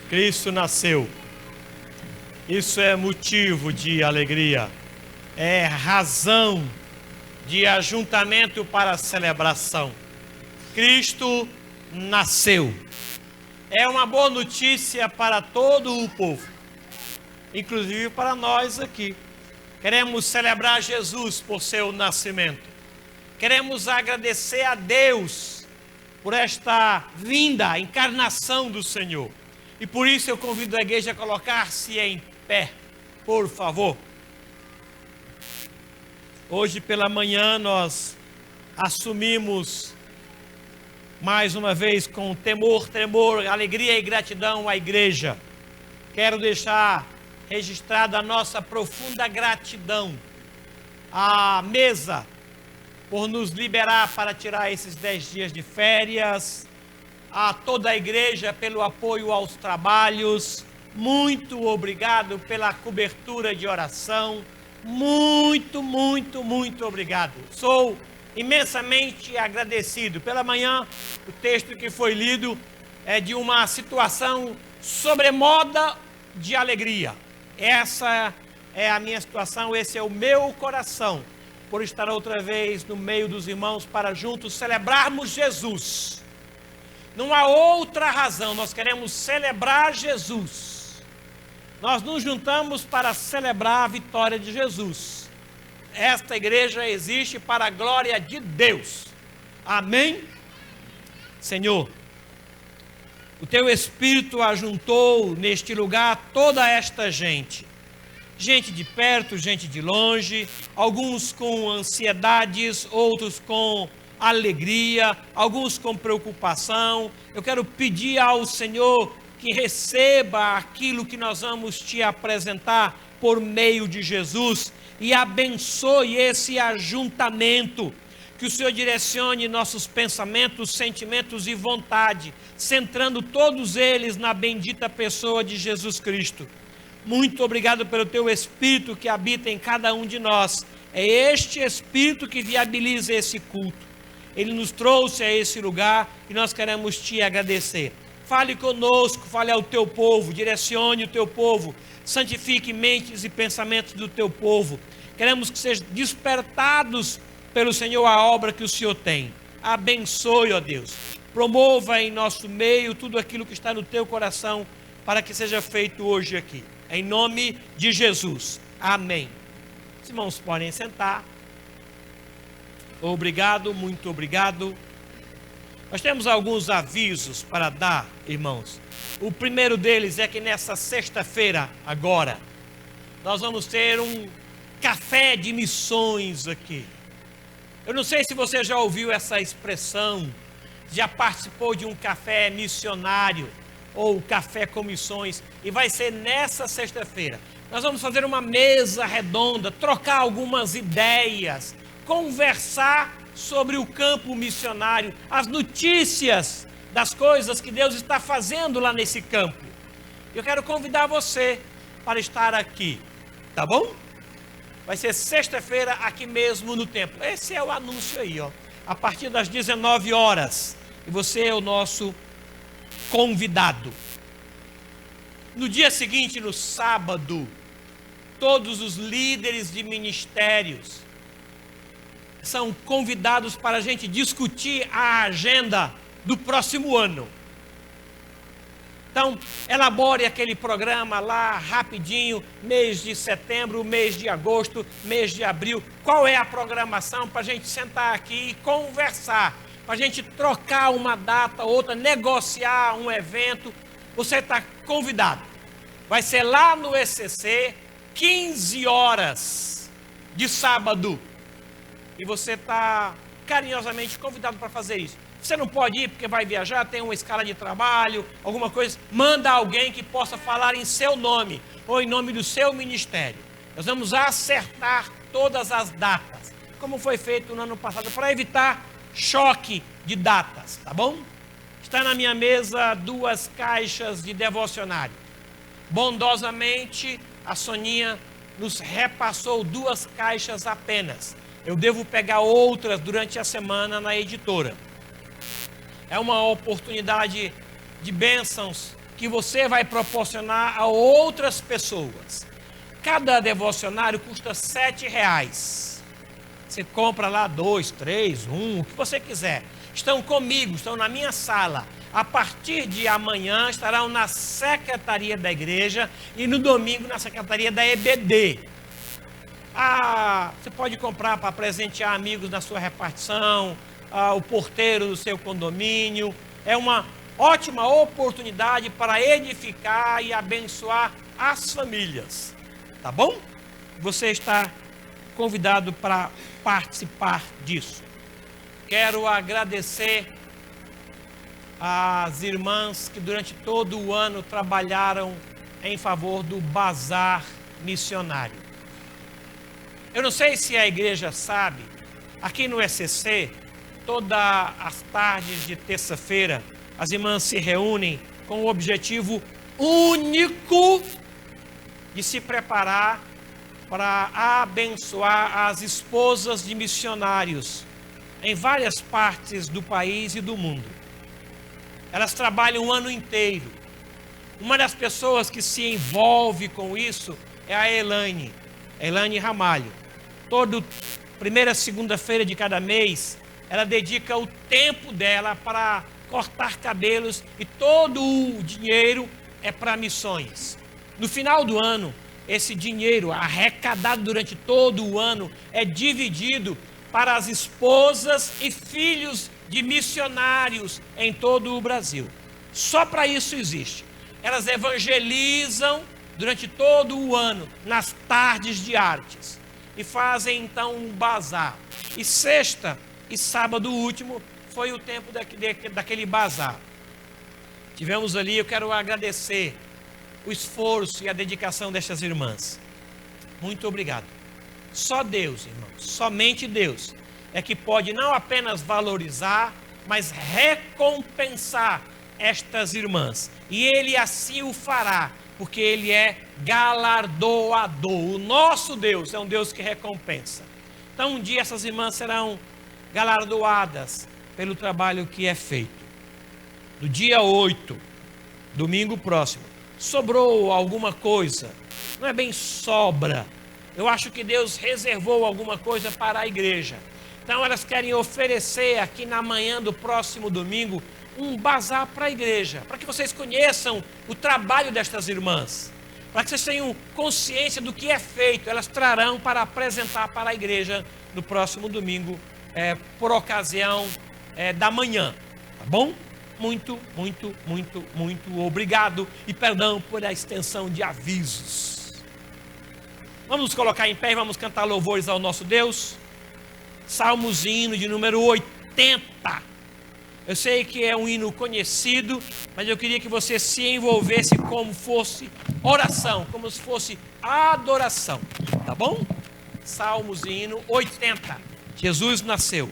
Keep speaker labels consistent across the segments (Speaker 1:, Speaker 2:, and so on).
Speaker 1: Cristo nasceu. Isso é motivo de alegria, é razão de ajuntamento para a celebração. Cristo nasceu. É uma boa notícia para todo o povo, inclusive para nós aqui. Queremos celebrar Jesus por seu nascimento. Queremos agradecer a Deus por esta vinda, a encarnação do Senhor. E por isso eu convido a igreja a colocar-se em pé, por favor. Hoje pela manhã nós assumimos mais uma vez com temor, tremor, alegria e gratidão à igreja. Quero deixar registrada a nossa profunda gratidão à mesa por nos liberar para tirar esses 10 dias de férias, a toda a igreja pelo apoio aos trabalhos. Muito obrigado pela cobertura de oração. Muito obrigado. Sou imensamente agradecido. Pela manhã, o texto que foi lido é de uma situação sobremoda de alegria. Essa é a minha situação, esse é o meu coração, por estar outra vez no meio dos irmãos para juntos celebrarmos Jesus. Não há outra razão, nós queremos celebrar Jesus. Nós nos juntamos para celebrar a vitória de Jesus. Esta igreja existe para a glória de Deus. Amém? Senhor, o Teu Espírito ajuntou neste lugar toda esta gente. Gente de perto, gente de longe, alguns com ansiedades, outros com alegria, alguns com preocupação. Eu quero pedir ao Senhor que receba aquilo que nós vamos te apresentar por meio de Jesus e abençoe esse ajuntamento. Que o Senhor direcione nossos pensamentos, sentimentos e vontade, centrando todos eles na bendita pessoa de Jesus Cristo. Muito obrigado pelo Teu Espírito que habita em cada um de nós. É este Espírito que viabiliza esse culto. Ele nos trouxe a esse lugar e nós queremos Te agradecer. Fale conosco, fale ao Teu povo, direcione o Teu povo, santifique mentes e pensamentos do Teu povo. Queremos que sejam despertados pelo Senhor a obra que o Senhor tem. Abençoe, ó Deus. Promova em nosso meio tudo aquilo que está no Teu coração para que seja feito hoje aqui. Em nome de Jesus. Amém. Os irmãos podem sentar. Obrigado, muito obrigado. Nós temos alguns avisos para dar, irmãos. O primeiro deles é que nessa sexta-feira, agora, nós vamos ter um café de missões aqui. Eu não sei se você já ouviu essa expressão, já participou de um café missionário ou café com missões, e vai ser nessa sexta-feira. Nós vamos fazer uma mesa redonda, trocar algumas ideias, conversar sobre o campo missionário, as notícias das coisas que Deus está fazendo lá nesse campo. Eu quero convidar você para estar aqui, tá bom? Vai ser sexta-feira aqui mesmo no templo. Esse é o anúncio aí, ó. A partir das 19 horas. E você é o nosso convidado. No dia seguinte, no sábado, todos os líderes de ministérios são convidados para a gente discutir a agenda do próximo ano. Então, elabore aquele programa lá rapidinho, mês de setembro, mês de agosto, mês de abril. Qual é a programação para a gente sentar aqui e conversar, para a gente trocar uma data, outra, negociar um evento. Você está convidado. Vai ser lá no ECC, 15 horas de sábado. E você está carinhosamente convidado para fazer isso. Você não pode ir porque vai viajar, tem uma escala de trabalho, alguma coisa. Manda alguém que possa falar em seu nome ou em nome do seu ministério. Nós vamos acertar todas as datas, como foi feito no ano passado, para evitar choque de datas, tá bom? Está na minha mesa 2 caixas de devocionário. Bondosamente, a Soninha nos repassou 2 caixas apenas. Eu devo pegar outras durante a semana na editora. É uma oportunidade de bênçãos que você vai proporcionar a outras pessoas. Cada devocionário custa R$7. Você compra lá 2, 3, 1, o que você quiser. Estão comigo, estão na minha sala. A partir de amanhã estarão na secretaria da igreja e no domingo na secretaria da EBD. Você pode comprar para presentear amigos na sua repartição, o porteiro do seu condomínio. É uma ótima oportunidade para edificar e abençoar as famílias. Tá bom? Você está convidado para participar disso. Quero agradecer às irmãs que durante todo o ano trabalharam em favor do bazar missionário. Eu não sei se a igreja sabe, aqui no ECC, todas as tardes de terça-feira, as irmãs se reúnem com o objetivo único de se preparar para abençoar as esposas de missionários em várias partes do país e do mundo. Elas trabalham o ano inteiro. Uma das pessoas que se envolve com isso é a Elaine Ramalho. Toda primeira segunda-feira de cada mês, ela dedica o tempo dela para cortar cabelos e todo o dinheiro é para missões. No final do ano, esse dinheiro arrecadado durante todo o ano é dividido para as esposas e filhos de missionários em todo o Brasil. Só para isso existe. Elas evangelizam durante todo o ano nas tardes de artes e fazem então um bazar. E sexta e sábado último foi o tempo daquele bazar. Tivemos ali, eu quero agradecer o esforço e a dedicação destas irmãs. Muito obrigado. Só Deus, irmãos, somente Deus é que pode não apenas valorizar, mas recompensar estas irmãs. E Ele assim o fará, porque Ele é galardoador. O nosso Deus é um Deus que recompensa. Então um dia essas irmãs serão galardoadas pelo trabalho que é feito. No dia 8, domingo próximo, sobrou alguma coisa, não é bem sobra, eu acho que Deus reservou alguma coisa para a igreja. Então elas querem oferecer aqui na manhã do próximo domingo um bazar para a igreja, para que vocês conheçam o trabalho destas irmãs, para que vocês tenham consciência do que é feito. Elas trarão para apresentar para a igreja no próximo domingo, por ocasião da manhã, tá bom? Muito obrigado e perdão por a extensão de avisos. Vamos nos colocar em pé e vamos cantar louvores ao nosso Deus. Salmos hino de número 80. Eu sei que é um hino conhecido, mas eu queria que você se envolvesse como fosse oração, como se fosse adoração, tá bom? Salmos hino 80. Jesus nasceu.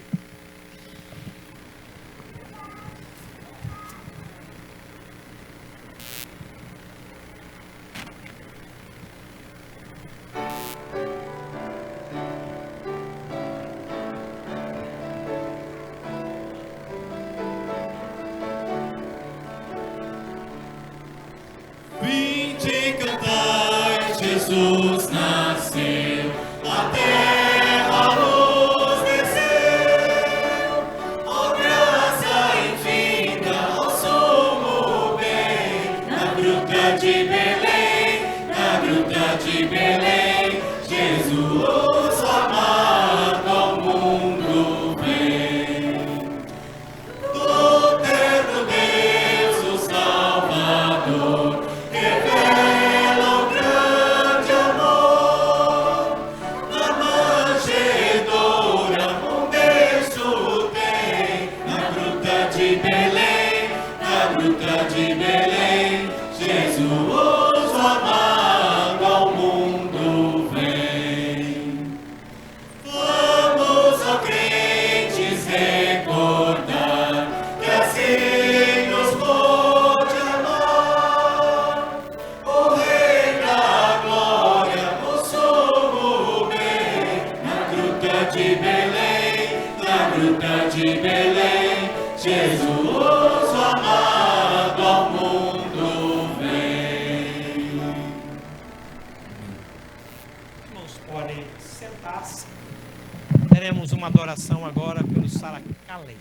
Speaker 2: Jesus nasceu, a terra a luz desceu, ó graça infinita, ó sumo bem, na gruta de Belém, na gruta de Belém, Jesus amado ao mundo vem. Do terno Deus o Salvador, revela o grande amor, na manjedoura um berço tem, na gruta de Belém, na gruta de Belém, Jesus amado ao mundo vem. Vamos, ó crentes, recordar que assim nos pôde amar o Rei da Glória, o sumo bem, na gruta de Belém, na gruta de Belém, Jesus amado ao mundo
Speaker 1: uma adoração agora pelo Saracalei.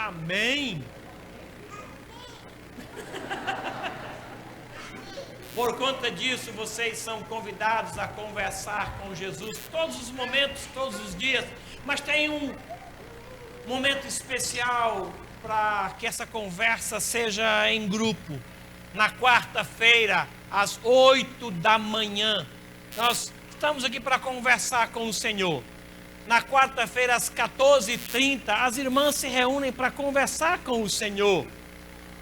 Speaker 1: Amém. Por conta disso, vocês são convidados a conversar com Jesus todos os momentos, todos os dias. Mas tem um momento especial para que essa conversa seja em grupo. Na quarta-feira, às 8 da manhã, nós estamos aqui para conversar com o Senhor. Na quarta-feira, às 14h30, as irmãs se reúnem para conversar com o Senhor.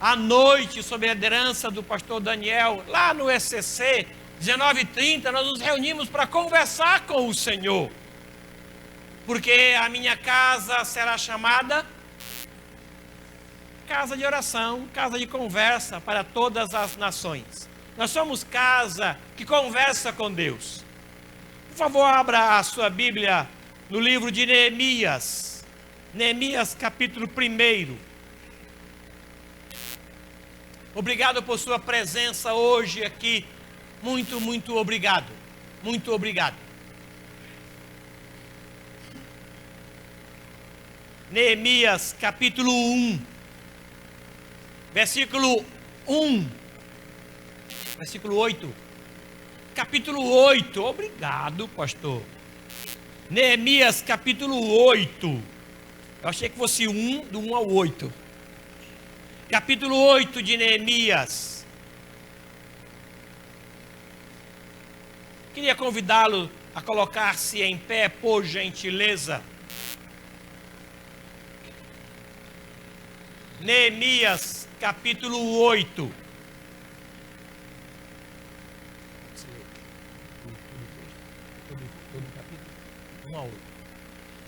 Speaker 1: À noite, sob a liderança do pastor Daniel, lá no ECC, 19h30, nós nos reunimos para conversar com o Senhor. Porque a minha casa será chamada casa de oração, casa de conversa para todas as nações. Nós somos casa que conversa com Deus. Por favor, abra a sua Bíblia no livro de Neemias. Neemias capítulo 1. Obrigado por sua presença hoje aqui. Muito, muito obrigado. Muito obrigado. Neemias capítulo 1. Versículo 1. Versículo 8. Capítulo 8. Obrigado, pastor. Neemias capítulo 8. Eu achei que fosse 1, do 1 ao 8. Capítulo 8 de Neemias. Queria convidá-lo a colocar-se em pé, por gentileza. Neemias capítulo 8.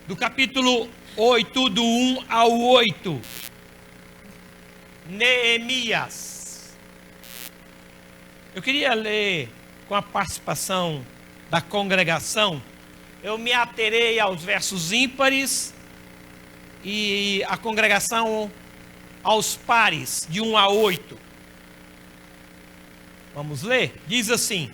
Speaker 1: Do capítulo 8, do 1 ao 8. Neemias. Eu queria ler com a participação da congregação. Eu me aterei aos versos ímpares e a congregação aos pares, de 1 a 8. Vamos ler? Diz assim: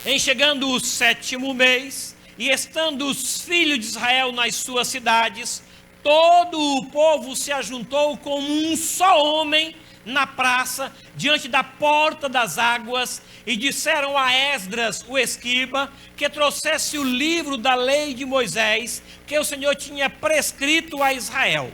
Speaker 1: em chegando o 7º mês, e estando os filhos de Israel nas suas cidades, todo o povo se ajuntou como um só homem, na praça, diante da porta das águas, e disseram a Esdras, o escriba, que trouxesse o livro da lei de Moisés, que o Senhor tinha prescrito a Israel.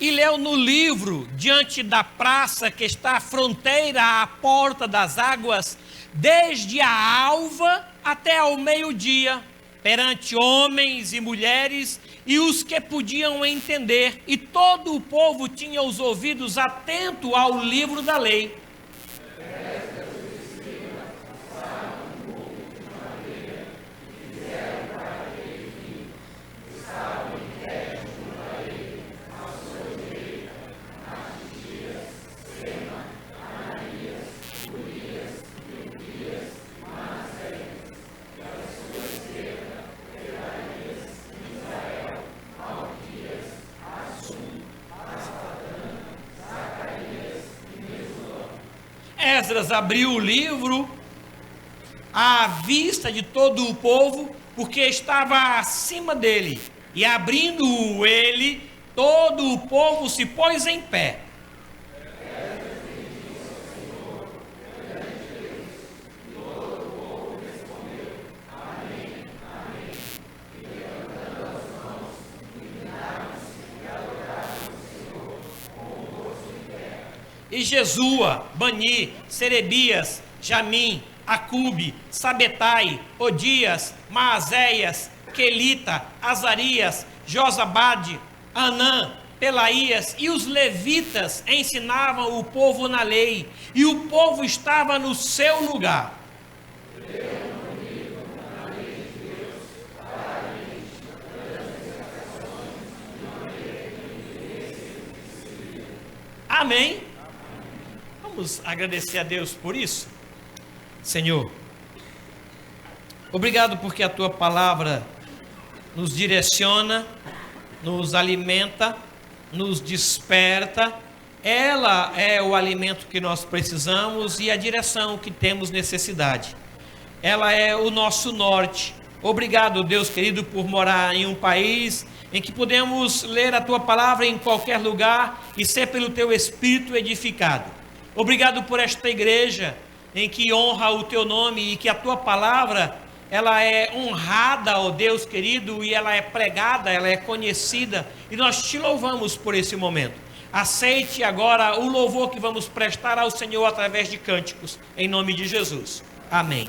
Speaker 1: E leu no livro, diante da praça que está à fronteira à porta das águas, desde a alva até ao meio-dia, perante homens e mulheres e os que podiam entender, e todo o povo tinha os ouvidos atentos ao livro da lei. Esdras abriu o livro à vista de todo o povo, porque estava acima dele, e abrindo ele, todo o povo se pôs em pé. E Jesua, Bani, Serebias, Jamim, Acube, Sabetai, Odias, Maazéias, Quelita, Azarias, Josabade, Anã, Pelaías e os levitas ensinavam o povo na lei, e o povo estava no seu lugar. Amém? Vamos agradecer a Deus por isso. Senhor, obrigado porque a tua palavra nos direciona, nos alimenta, nos desperta. Ela é o alimento que nós precisamos e a direção que temos necessidade. Ela é o nosso norte. Obrigado, Deus querido, por morar em um país em que podemos ler a tua palavra em qualquer lugar e ser pelo teu Espírito edificado. Obrigado por esta igreja em que honra o teu nome e que a tua palavra, ela é honrada, ó Deus querido, e ela é pregada, ela é conhecida, e nós te louvamos por esse momento. Aceite agora o louvor que vamos prestar ao Senhor através de cânticos, em nome de Jesus. Amém.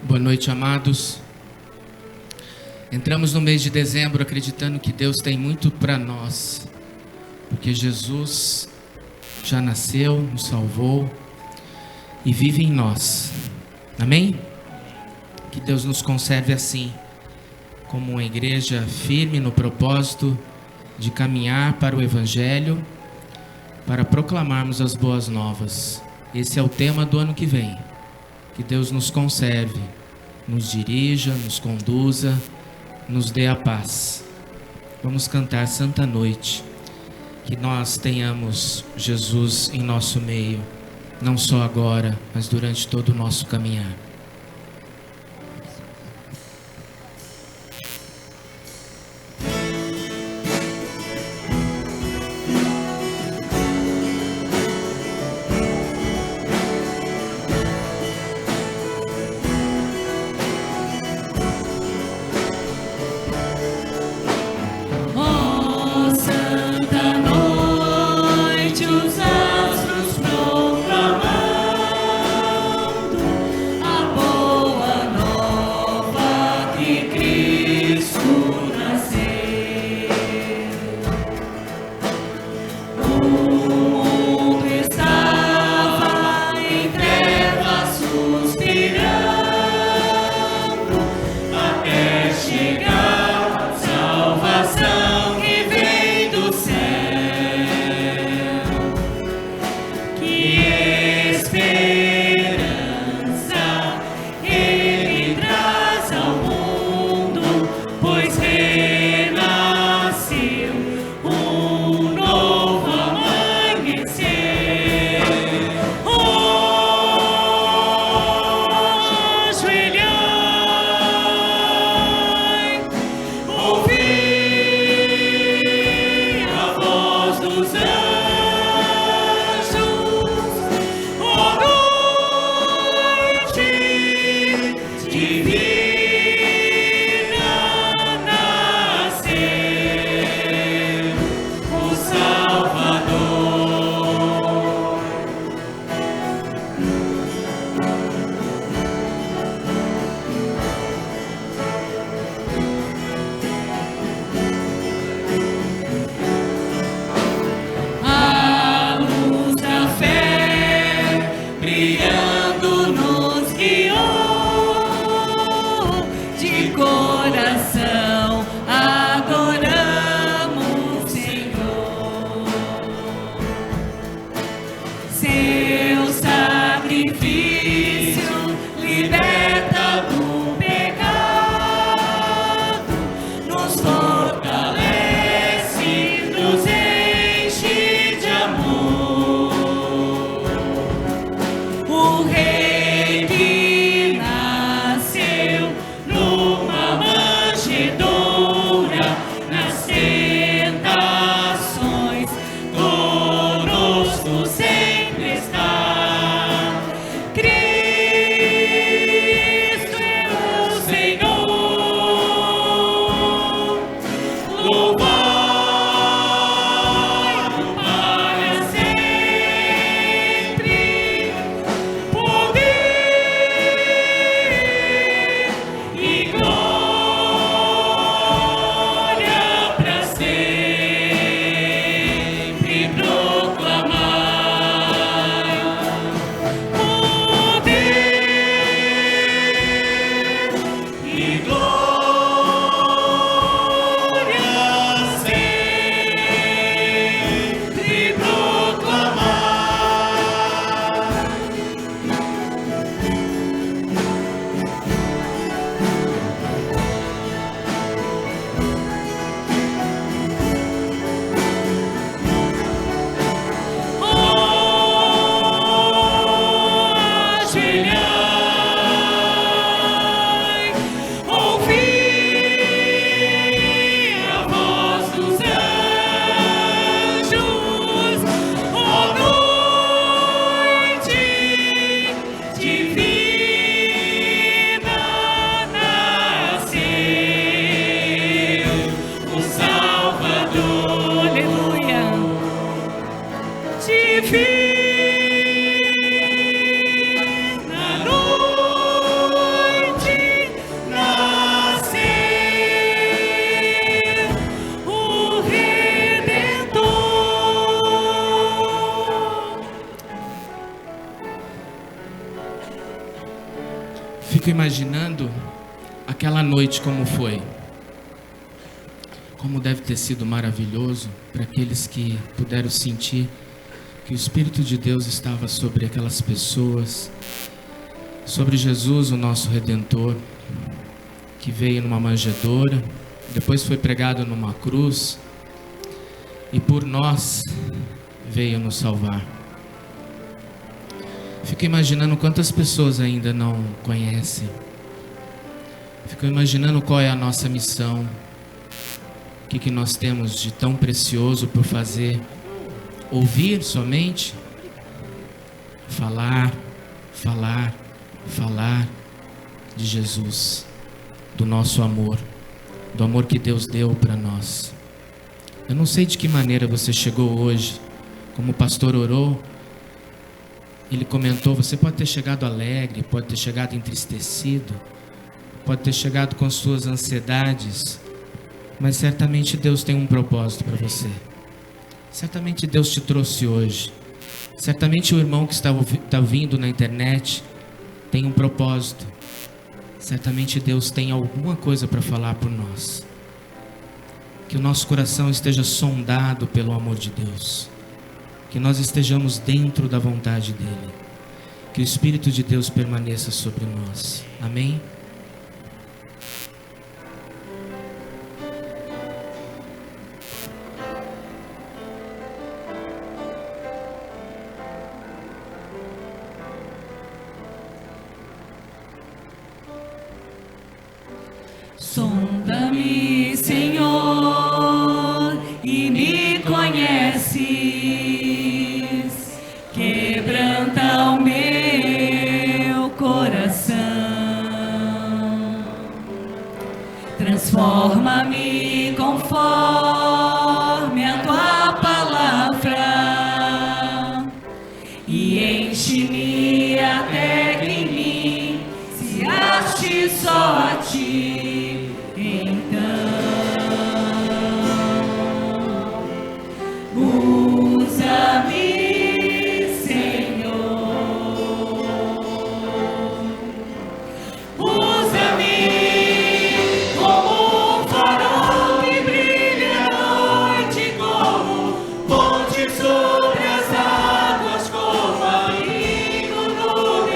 Speaker 3: Boa noite, amados. Entramos no mês de dezembro acreditando que Deus tem muito para nós, porque Jesus já nasceu, nos salvou e vive em nós. Amém? Que Deus nos conserve assim, como uma igreja firme no propósito de caminhar para o Evangelho, para proclamarmos as boas novas. Esse é o tema do ano que vem. Que Deus nos conserve, nos dirija, nos conduza, nos dê a paz. Vamos cantar Santa Noite, que nós tenhamos Jesus em nosso meio, não só agora, mas durante todo o nosso caminhar.
Speaker 2: Os astros proclamando a vício, liberta do pecado, nos fortalece, nos enche de amor. O Rei que nasceu numa manjedoura, nas tentações conosco sempre está. Cristo é o Senhor, louvai-o para sempre. Poder e glória para sempre proclamai. Poder e glória sempre proclamai. Ajoelhai, ouvi a voz dos anjos, ó noite divina, nasceu o Salvador. Aleluia. Divina noite nasceu o Redentor.
Speaker 3: Fico imaginando aquela noite como foi. Como deve ter sido maravilhoso para aqueles que puderam sentir que o Espírito de Deus estava sobre aquelas pessoas, sobre Jesus, o nosso Redentor, que veio numa manjedoura, depois foi pregado numa cruz e por nós veio nos salvar. Fico imaginando quantas pessoas ainda não conhecem. Fico imaginando qual é a nossa missão, o que nós temos de tão precioso por fazer. Ouvir somente, falar, falar, falar de Jesus, do nosso amor, do amor que Deus deu para nós. Eu não sei de que maneira você chegou hoje, como o pastor orou, ele comentou, você pode ter chegado alegre, pode ter chegado entristecido, pode ter chegado com suas ansiedades, mas certamente Deus tem um propósito para você. Certamente Deus te trouxe hoje. Certamente o irmão que está ouvindo na internet tem um propósito. Certamente Deus tem alguma coisa para falar por nós. Que o nosso coração esteja sondado pelo amor de Deus. Que nós estejamos dentro da vontade dEle. Que o Espírito de Deus permaneça sobre nós. Amém?
Speaker 2: Sonda-me, Senhor, e me conheces, quebranta o meu coração, transforma-me conforme a tua palavra e enche-me até que em mim se ache só a ti. Usa-me, Senhor, usa-me como um farol que brilha à noite, como ponte sobre as águas, como amigo no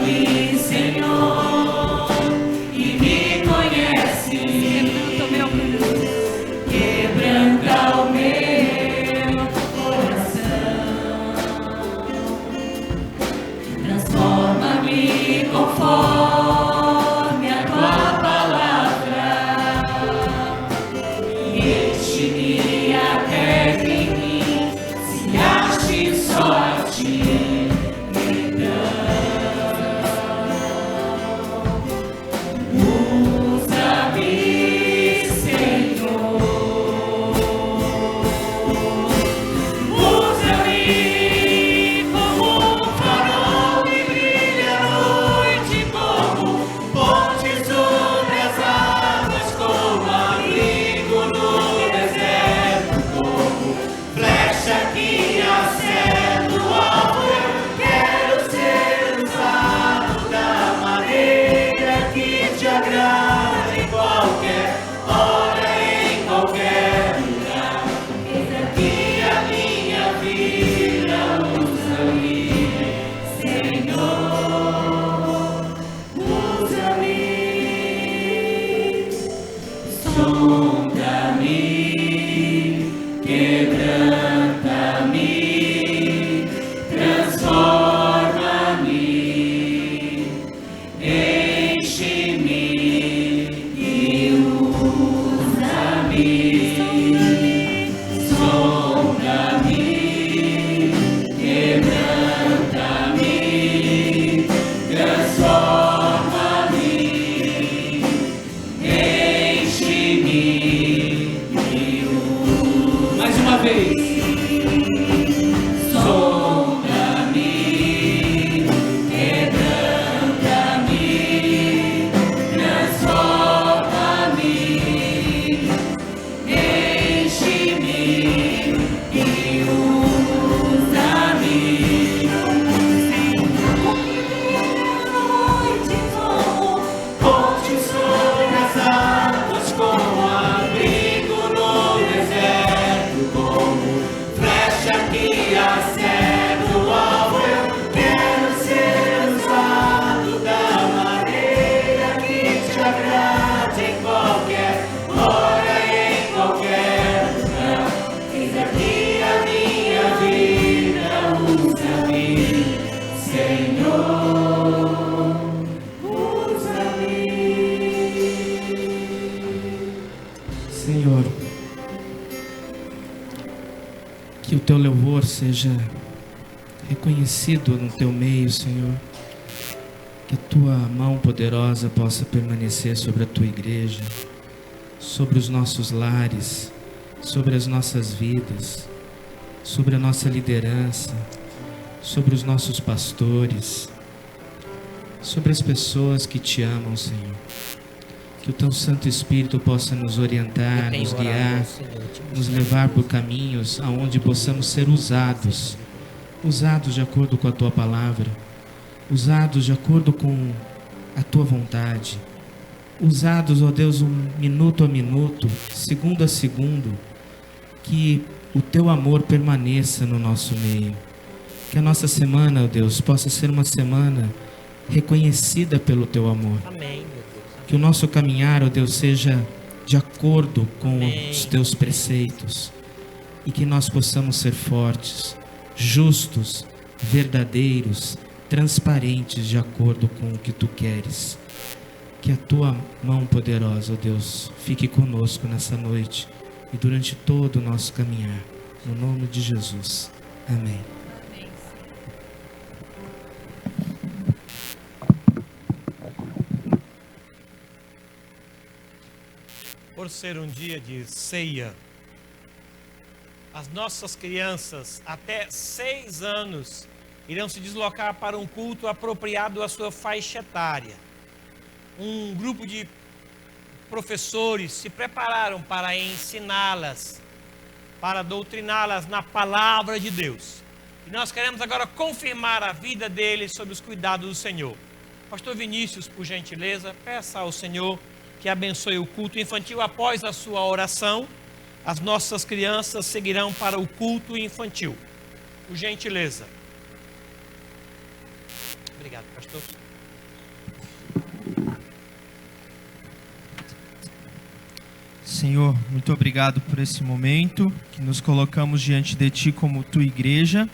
Speaker 2: Sonda-me, Senhor, e me conhece. Quebranta o meu coração. Transforma-me conforme a tua palavra. Enche-me até que em mim se ache só a ti.
Speaker 3: Senhor, que o teu louvor seja reconhecido no teu meio, Senhor. Que a tua mão poderosa possa permanecer sobre a tua igreja, sobre os nossos lares, sobre as nossas vidas, sobre a nossa liderança, sobre os nossos pastores, sobre as pessoas que te amam, Senhor. Que o teu Santo Espírito possa nos orientar, nos guiar, nos levar por caminhos aonde possamos ser usados de acordo com a tua palavra, usados de acordo com a tua vontade, usados, ó Deus, minuto a minuto, segundo a segundo, que o teu amor permaneça no nosso meio. Que a nossa semana, ó Deus, possa ser uma semana reconhecida pelo teu amor.
Speaker 1: Amém.
Speaker 3: Que o nosso caminhar, ó Deus, seja de acordo com os teus preceitos. E que nós possamos ser fortes, justos, verdadeiros, transparentes de acordo com o que tu queres. Que a tua mão poderosa, ó Deus, fique conosco nessa noite e durante todo o nosso caminhar. No nome de Jesus. Amém.
Speaker 1: Por ser um dia de ceia, as nossas crianças até 6 anos irão se deslocar para um culto apropriado à sua faixa etária. Um grupo de professores se prepararam para ensiná-las, para doutriná-las na palavra de Deus. E nós queremos agora confirmar a vida deles sob os cuidados do Senhor. Pastor Vinícius, por gentileza, peça ao Senhor que abençoe o culto infantil. Após a sua oração, as nossas crianças seguirão para o culto infantil. Por gentileza. Obrigado, pastor.
Speaker 4: Senhor, muito obrigado por esse momento que nos colocamos diante de Ti como Tua igreja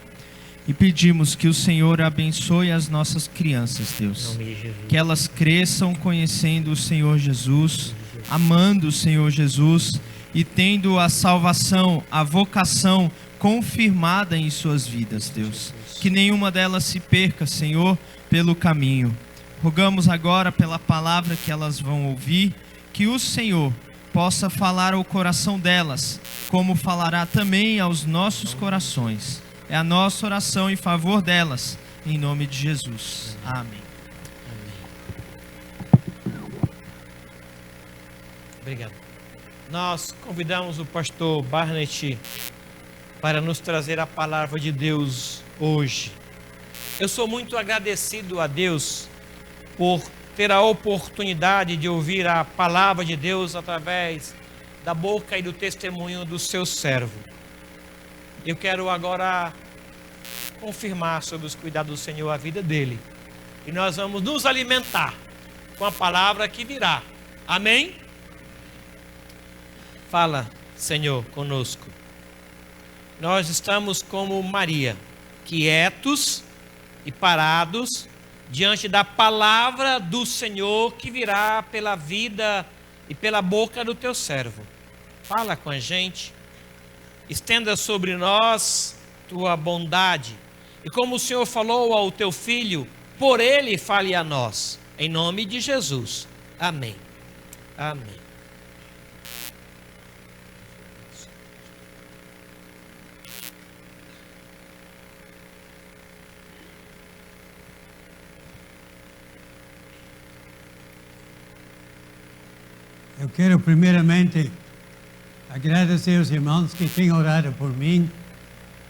Speaker 4: e pedimos que o Senhor abençoe as nossas crianças, Deus. Que elas cresçam conhecendo o Senhor Jesus, amando o Senhor Jesus e tendo a salvação, a vocação confirmada em suas vidas, Deus. Que nenhuma delas se perca, Senhor, pelo caminho. Rogamos agora pela palavra que elas vão ouvir, que o Senhor possa falar ao coração delas, como falará também aos nossos corações. É a nossa oração em favor delas, em nome de Jesus. Amém.
Speaker 1: Obrigado. Nós convidamos o pastor Barnett para nos trazer a palavra de Deus hoje. Eu sou muito agradecido a Deus por ter a oportunidade de ouvir a palavra de Deus através da boca e do testemunho do seu servo. Eu quero agora confirmar sobre os cuidados do Senhor a vida dele. E nós vamos nos alimentar com a palavra que virá. Amém? Fala, Senhor, conosco. Nós estamos como Maria, quietos e parados diante da palavra do Senhor que virá pela vida e pela boca do teu servo. Fala com a gente, estenda sobre nós tua bondade, e como o Senhor falou ao teu filho, por ele fale a nós, em nome de Jesus. Amém. Amém.
Speaker 5: Eu quero primeiramente agradecer aos irmãos que têm orado por mim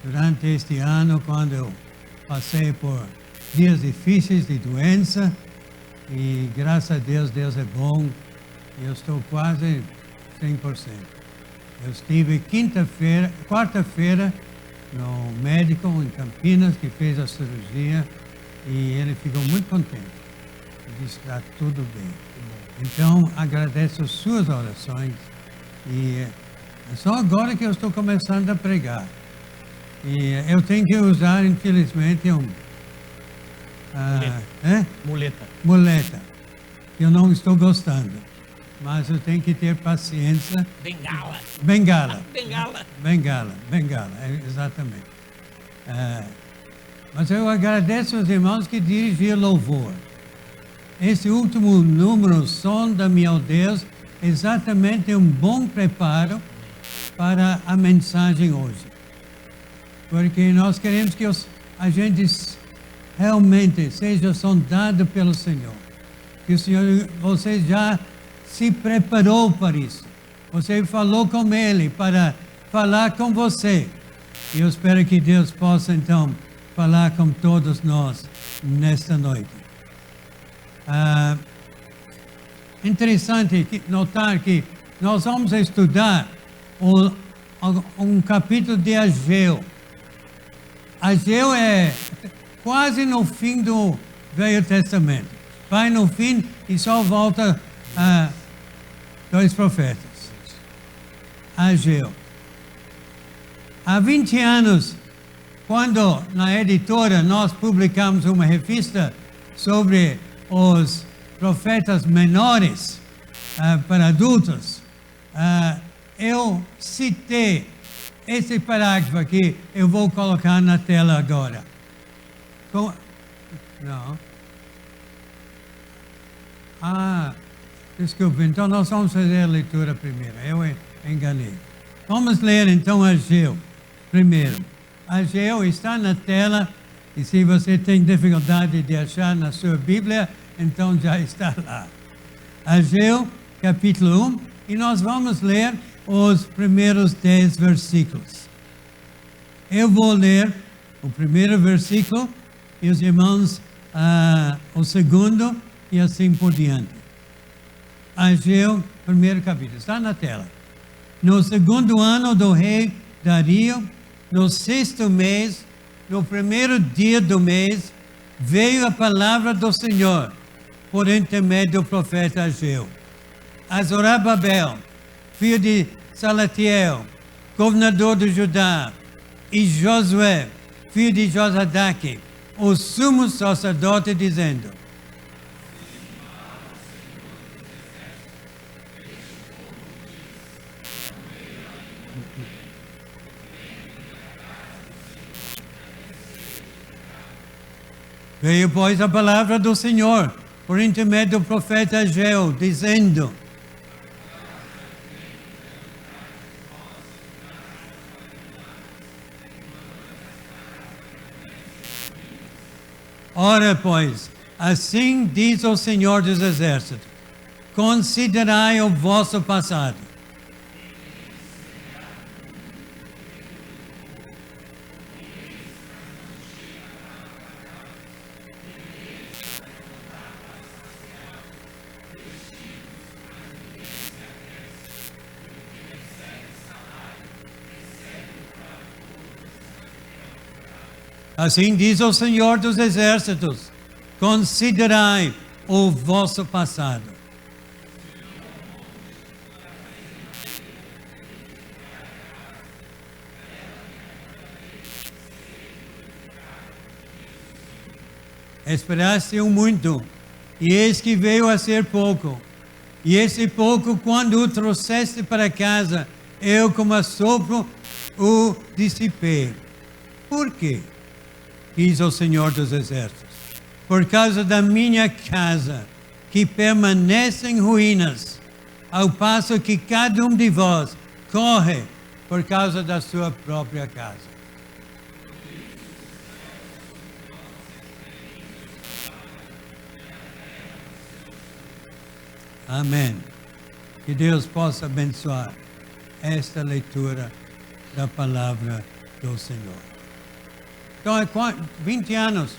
Speaker 5: durante este ano, quando eu passei por dias difíceis de doença, e graças a Deus, Deus é bom, eu estou quase 100%. Eu estive quarta-feira no médico em Campinas que fez a cirurgia e ele ficou muito contente. Ele disse que está tudo bem. Então, agradeço as suas orações, e é só agora que eu estou começando a pregar. E eu tenho que usar, infelizmente, muleta, que eu não estou gostando, mas eu tenho que ter paciência. Bengala, exatamente. Mas eu agradeço aos irmãos que dirigiram louvor. Esse último número, Som da Minha Deus, exatamente um bom preparo para a mensagem hoje. Porque nós queremos que a gente realmente seja sondado pelo Senhor. Que o Senhor, você já se preparou para isso. Você falou com Ele para falar com você. E eu espero que Deus possa, então, falar com todos nós nesta noite. Interessante notar que nós vamos estudar um capítulo de Ageu. Ageu é quase no fim do Velho Testamento. Vai no fim e só volta a 2 profetas. Ageu. Há 20 anos, quando na editora nós publicamos uma revista sobre os profetas menores para adultos, eu citei esse parágrafo aqui, eu vou colocar na tela agora. Não. Desculpe, então nós vamos fazer a leitura primeiro, eu enganei. Vamos ler então Ageu primeiro. Ageu está na tela, e se você tem dificuldade de achar na sua Bíblia, então já está lá. Ageu, capítulo 1, e nós vamos ler os primeiros 10 versículos. Eu vou ler o primeiro versículo e os irmãos o segundo e assim por diante. Ageu, primeiro capítulo, está na tela. No segundo ano do rei Dario, no 6º mês, no primeiro dia do mês, veio a palavra do Senhor por intermédio do profeta Ageu. A Zorobabel, filho de Salatiel, governador de Judá, e Josué, filho de Josadaque, o sumo sacerdote, dizendo: Veio, pois, a palavra do Senhor, por intermédio do profeta Ageu, dizendo: Ora, pois, assim diz o Senhor dos Exércitos: considerai o vosso passado. Assim diz o Senhor dos Exércitos: considerai o vosso passado. Esperaste muito, e eis que veio a ser pouco. E esse pouco, quando o trouxeste para casa, eu, como assopro, o dissipei. Por quê? Diz o Senhor dos Exércitos: por causa da minha casa, que permanece em ruínas, ao passo que cada um de vós corre por causa da sua própria casa. Amém. Que Deus possa abençoar esta leitura da palavra do Senhor. Então, há 20 anos,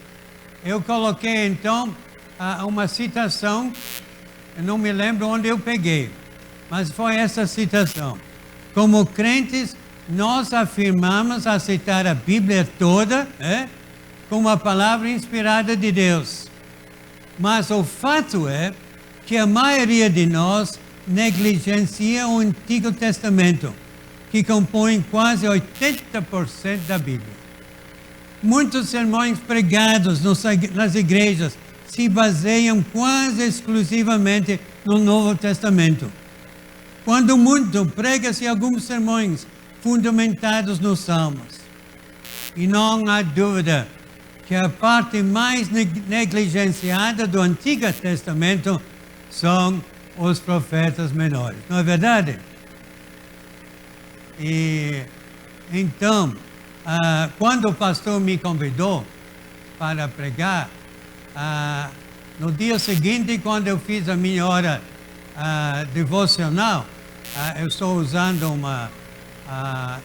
Speaker 5: eu coloquei, então, uma citação, eu não me lembro onde eu peguei, mas foi essa citação: como crentes, nós afirmamos aceitar a Bíblia toda, como a palavra inspirada de Deus. Mas o fato é que a maioria de nós negligencia o Antigo Testamento, que compõe quase 80% da Bíblia. Muitos sermões pregados nas igrejas se baseiam quase exclusivamente no Novo Testamento. Quando muito, prega-se alguns sermões fundamentados nos Salmos. E não há dúvida que a parte mais negligenciada do Antigo Testamento são os profetas menores. Não é verdade? E então, quando o pastor me convidou para pregar, no dia seguinte, quando eu fiz a minha hora devocional, eu estou usando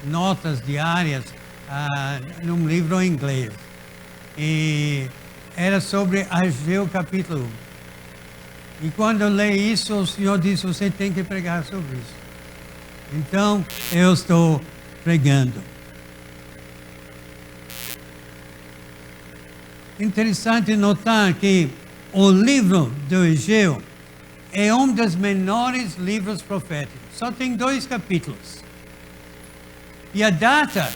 Speaker 5: notas diárias num livro em inglês. E era sobre Ageu capítulo 1. E quando eu leio isso, o Senhor disse: você tem que pregar sobre isso. Então, eu estou pregando. Interessante notar que o livro de Ageu é um dos menores livros proféticos. Só tem 2 capítulos. E a data,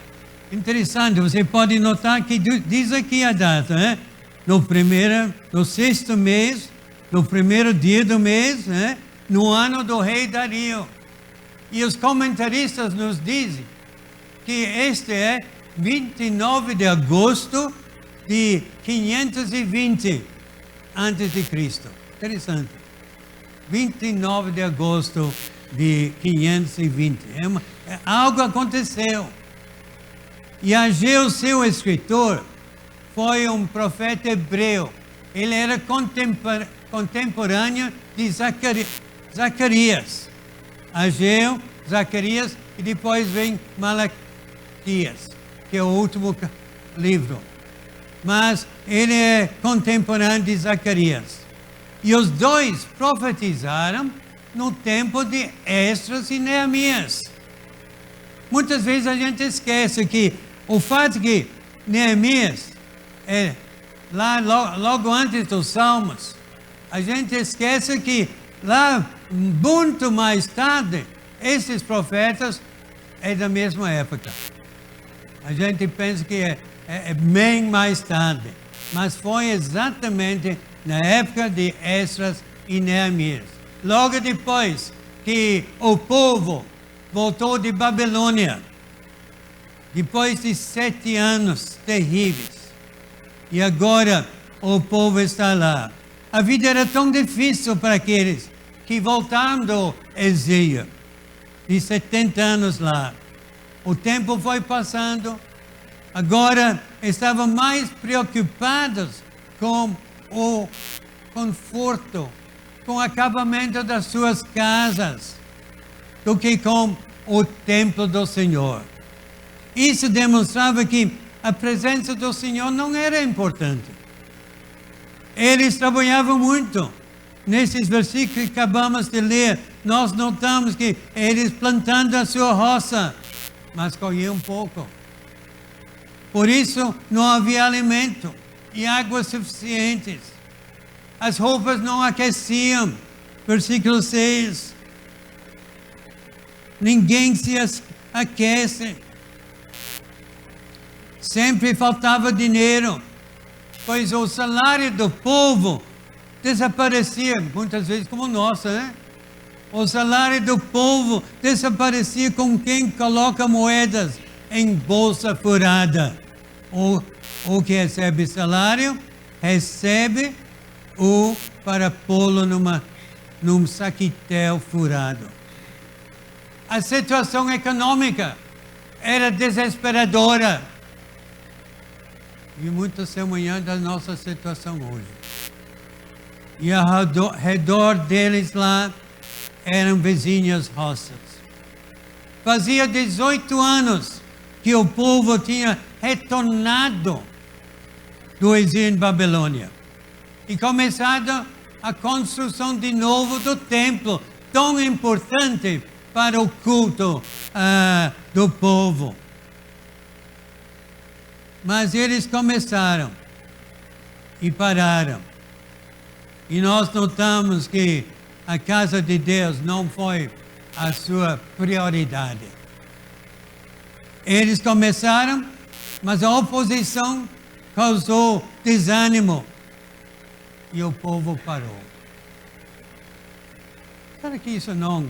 Speaker 5: interessante, você pode notar que diz aqui a data, no 6º mês, no 1º dia do mês, no ano do rei Dario. E os comentaristas nos dizem que este é 29 de agosto de 520 antes de Cristo. Interessante. 29 de agosto de 520. Algo aconteceu. E Ageu, seu escritor, foi um profeta hebreu. Ele era contemporâneo de Zacarias. Ageu, Zacarias, e depois vem Malaquias, que é o último livro. Mas ele é contemporâneo de Zacarias. E os dois profetizaram no tempo de Esdras e Neemias. Muitas vezes a gente esquece que o fato que Neemias, logo antes dos Salmos, a gente esquece que lá, muito mais tarde, esses profetas é da mesma época. A gente pensa que é bem mais tarde, mas foi exatamente na época de Esdras e Neemias. Logo depois que o povo voltou de Babilônia, depois de 7 anos terríveis, e agora o povo está lá. A vida era tão difícil para aqueles que voltaram do exílio, de 70 anos lá. O tempo foi passando, agora estavam mais preocupados com o conforto, com o acabamento das suas casas, do que com o templo do Senhor. Isso demonstrava que a presença do Senhor não era importante. Eles trabalhavam muito. Nesses versículos que acabamos de ler, nós notamos que eles plantando a sua roça, mas colhiam pouco. Por isso, não havia alimento e água suficientes. As roupas não aqueciam. Versículo 6. Ninguém se aquece. Sempre faltava dinheiro, pois o salário do povo desaparecia, muitas vezes como o nosso, né? O salário do povo desaparecia com quem coloca moedas em bolsa furada. O que recebe salário, recebe o para pô-lo num saquitel furado. A situação econômica era desesperadora. E muito semelhante da nossa situação hoje. E ao redor deles lá eram vizinhas roças. Fazia 18 anos que o povo tinha retornado do exílio em Babilônia e começado a construção de novo do templo, tão importante para o culto do povo. Mas eles começaram e pararam. E nós notamos que a casa de Deus não foi a sua prioridade. Eles começaram, mas a oposição causou desânimo. E o povo parou. Será que isso não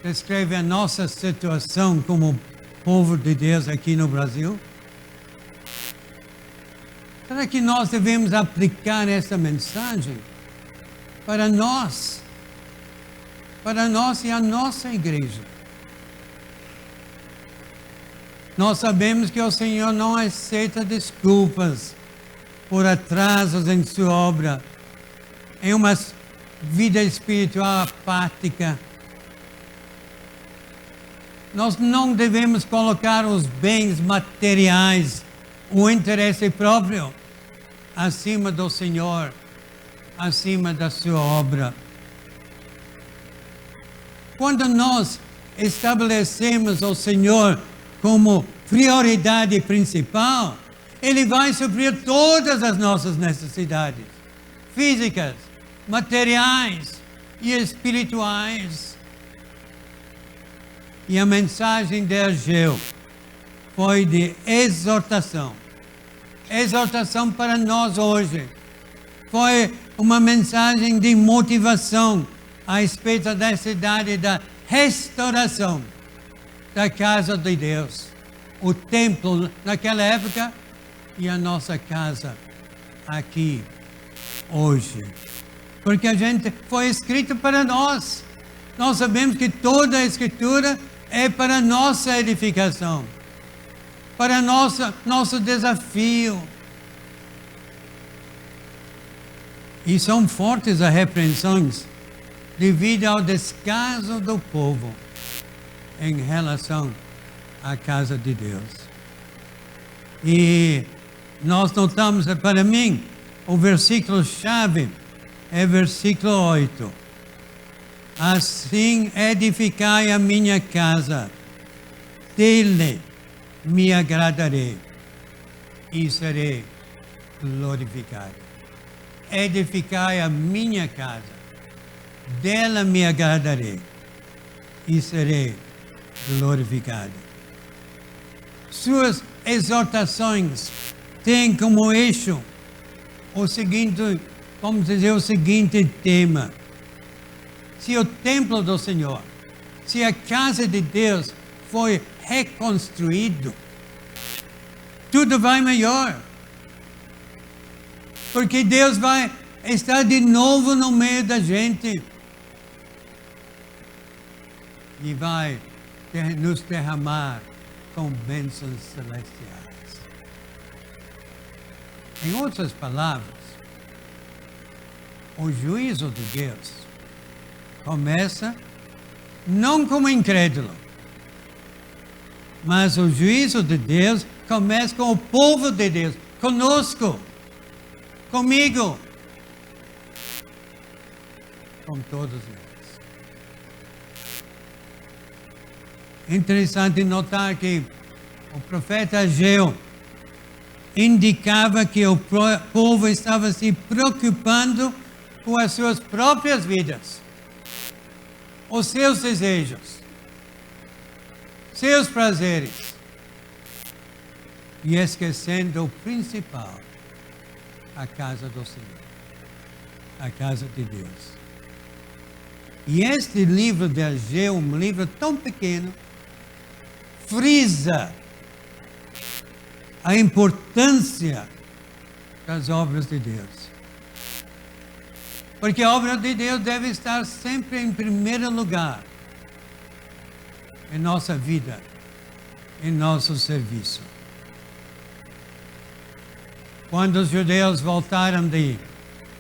Speaker 5: descreve a nossa situação como povo de Deus aqui no Brasil? Será que nós devemos aplicar essa mensagem para nós e a nossa igreja? Nós sabemos que o Senhor não aceita desculpas por atrasos em sua obra, em uma vida espiritual apática. Nós não devemos colocar os bens materiais, o interesse próprio, acima do Senhor, acima da sua obra. Quando nós estabelecemos o Senhor como prioridade principal, Ele vai suprir todas as nossas necessidades, físicas, materiais e espirituais. E a mensagem de Ageu foi de exortação. Exortação para nós hoje. Foi uma mensagem de motivação a respeito da necessidade da restauração da casa de Deus. O templo naquela época e a nossa casa aqui hoje. Porque a gente foi escrito para nós. Nós sabemos que toda a Escritura é para nossa edificação, para nosso desafio. E são fortes as repreensões devido ao descaso do povo em relação à casa de Deus. E nós notamos, para mim, o versículo-chave é versículo 8. Assim edificai a minha casa, dele me agradarei e serei glorificado. edificai a minha casa, dela me agradarei e serei glorificado. Suas exortações têm como eixo o seguinte, vamos dizer, o seguinte tema: se o templo do Senhor, se a casa de Deus foi reconstruído, tudo vai melhor. Porque Deus vai estar de novo no meio da gente. E vai nos derramar com bênçãos celestiais. Em outras palavras, o juízo de Deus começa não como incrédulo, mas o juízo de Deus começa com o povo de Deus, conosco, comigo, com todos eles. Interessante notar que o profeta Ageu indicava que o povo estava se preocupando com as suas próprias vidas, os seus desejos, seus prazeres, e esquecendo o principal, a casa do Senhor, a casa de Deus. E este livro de Ageu, um livro tão pequeno, frisa a importância das obras de Deus. Porque a obra de Deus deve estar sempre em primeiro lugar em nossa vida, em nosso serviço. Quando os judeus voltaram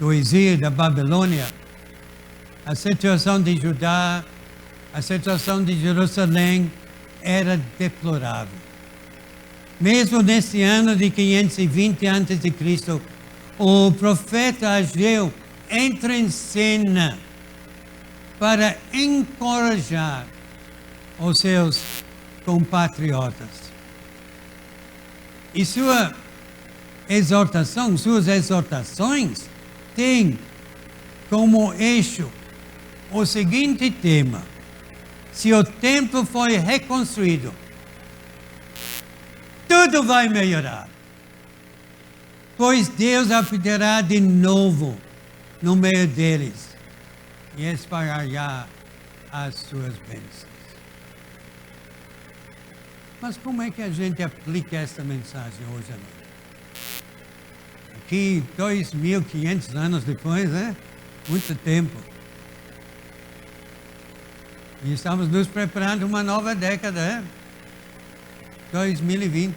Speaker 5: do exílio da Babilônia, a situação de Judá, a situação de Jerusalém era deplorável. Mesmo nesse ano de 520 a.C., o profeta Ageu entra em cena para encorajar os seus compatriotas. E suas exortações têm como eixo o seguinte tema: se o templo foi reconstruído, tudo vai melhorar, pois Deus habitará de novo no meio deles e espalhará as suas bênçãos. Mas como é que a gente aplica esta mensagem hoje à noite? Aqui, 2.500 anos depois, muito tempo. E estamos nos preparando para uma nova década, 2020.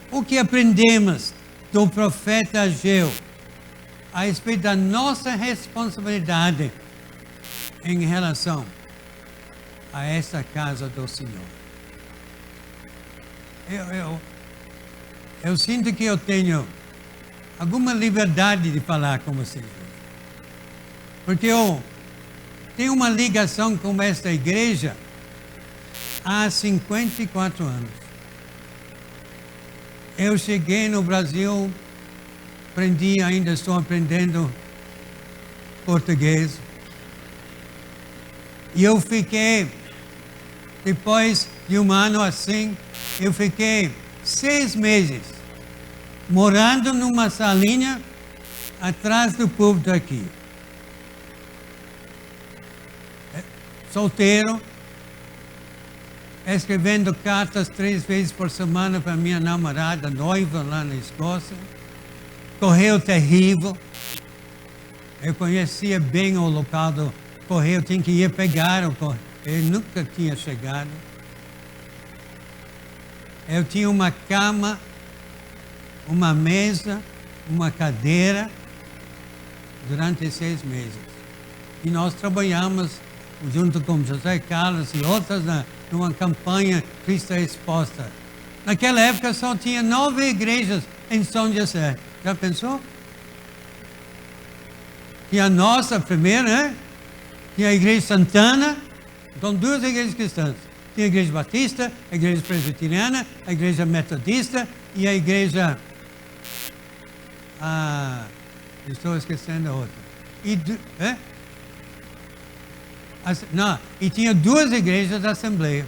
Speaker 5: O que aprendemos do profeta Ageu a respeito da nossa responsabilidade em relação a esta casa do Senhor? Eu sinto que eu tenho alguma liberdade de falar com vocês, porque eu tenho uma ligação com esta igreja há 54 anos. Eu cheguei no Brasil, ainda estou aprendendo português. E eu fiquei, depois de um ano assim, eu fiquei 6 meses morando numa salinha atrás do púlpito aqui. Solteiro, escrevendo cartas 3 vezes por semana para minha namorada noiva lá na Escócia. Correio terrível. Eu conhecia bem o local do correio, tinha que ir pegar o correio. Ele nunca tinha chegado. Eu tinha uma cama, uma mesa, uma cadeira durante 6 meses. E nós trabalhamos junto com José Carlos e outras numa campanha Cristo Exposta. Naquela época só tinha 9 igrejas em São José. Já pensou? E a nossa primeira, tinha a Igreja Santana, com 2 igrejas cristãs. Tinha a Igreja Batista, a Igreja Presbiteriana, a Igreja Metodista e a Igreja estou esquecendo a outra. E tinha 2 igrejas da Assembleia.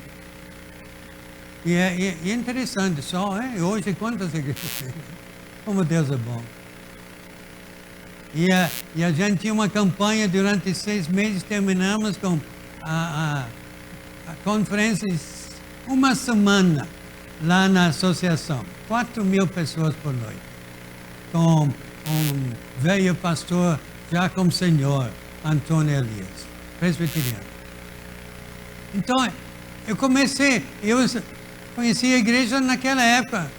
Speaker 5: E é interessante só, hein? Hoje quantas igrejas tem? Como Deus é bom. E a gente tinha uma campanha durante 6 meses, terminamos com a conferência uma semana lá na associação. 4.000 pessoas por noite. Com um velho pastor, já como senhor, Antônio Elias, presbiteriano. Então, eu conheci a igreja naquela época.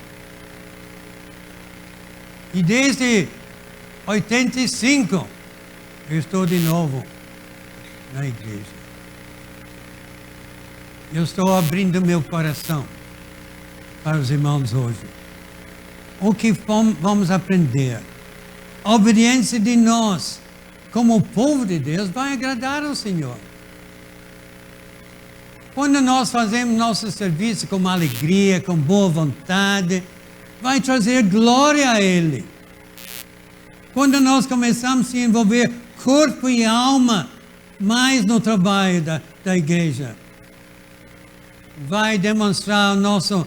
Speaker 5: E desde 85, eu estou de novo na igreja. Eu estou abrindo meu coração para os irmãos hoje. O que vamos aprender? A obediência de nós, como povo de Deus, vai agradar ao Senhor. Quando nós fazemos nosso serviço com alegria, com boa vontade, vai trazer glória a Ele. Quando nós começamos a se envolver corpo e alma mais no trabalho da igreja, vai demonstrar o nosso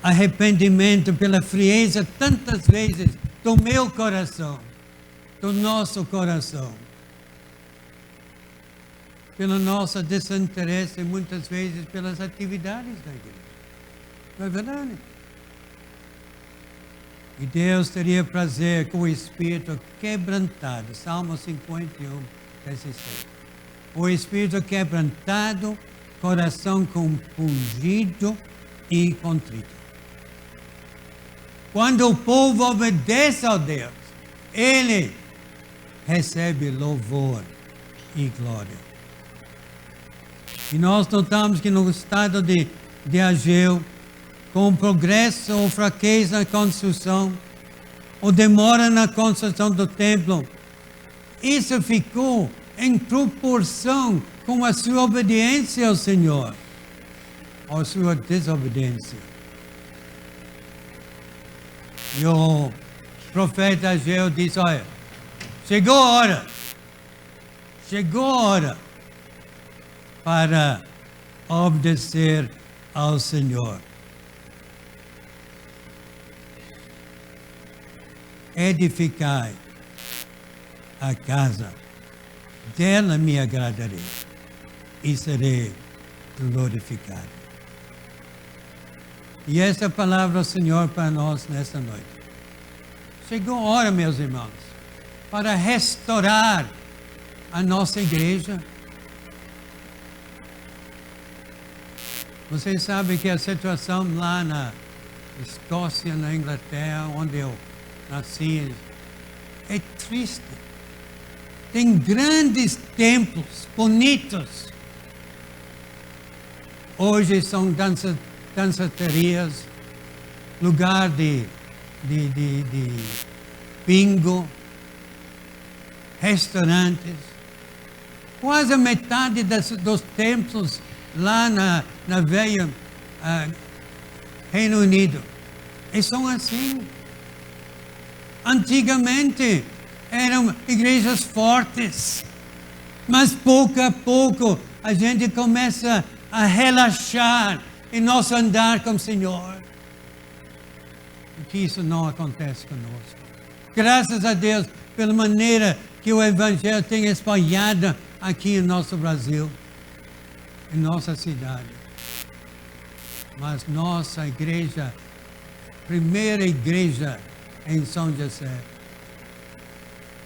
Speaker 5: arrependimento pela frieza tantas vezes do meu coração, do nosso coração, pelo nosso desinteresse muitas vezes pelas atividades da igreja. Não é verdade? E Deus teria prazer com o espírito quebrantado. Salmo 51, 16. O espírito quebrantado, coração compungido e contrito. Quando o povo obedece a Deus, Ele recebe louvor e glória. E nós notamos que no estado de Ageu, com progresso ou fraqueza na construção, ou demora na construção do templo, isso ficou em proporção com a sua obediência ao Senhor, ou sua desobediência. E o profeta Ageu disse, olha, chegou a hora para obedecer ao Senhor. Edificai a casa, dela me agradarei e serei glorificado. E essa é a palavra do Senhor para nós nesta noite. Chegou a hora, meus irmãos, para restaurar a nossa igreja. Vocês sabem que a situação lá na Escócia, na Inglaterra, onde eu nasci, é triste. Tem grandes templos bonitos. Hoje são danceterias, lugar de bingo, restaurantes. Quase a metade dos templos lá na velha Reino Unido. E são assim. Antigamente eram igrejas fortes, mas pouco a pouco a gente começa a relaxar em nosso andar com o Senhor. E que isso não acontece conosco. Graças a Deus pela maneira que o Evangelho tem espalhado aqui em nosso Brasil, em nossa cidade. Mas nossa igreja, primeira igreja em São José,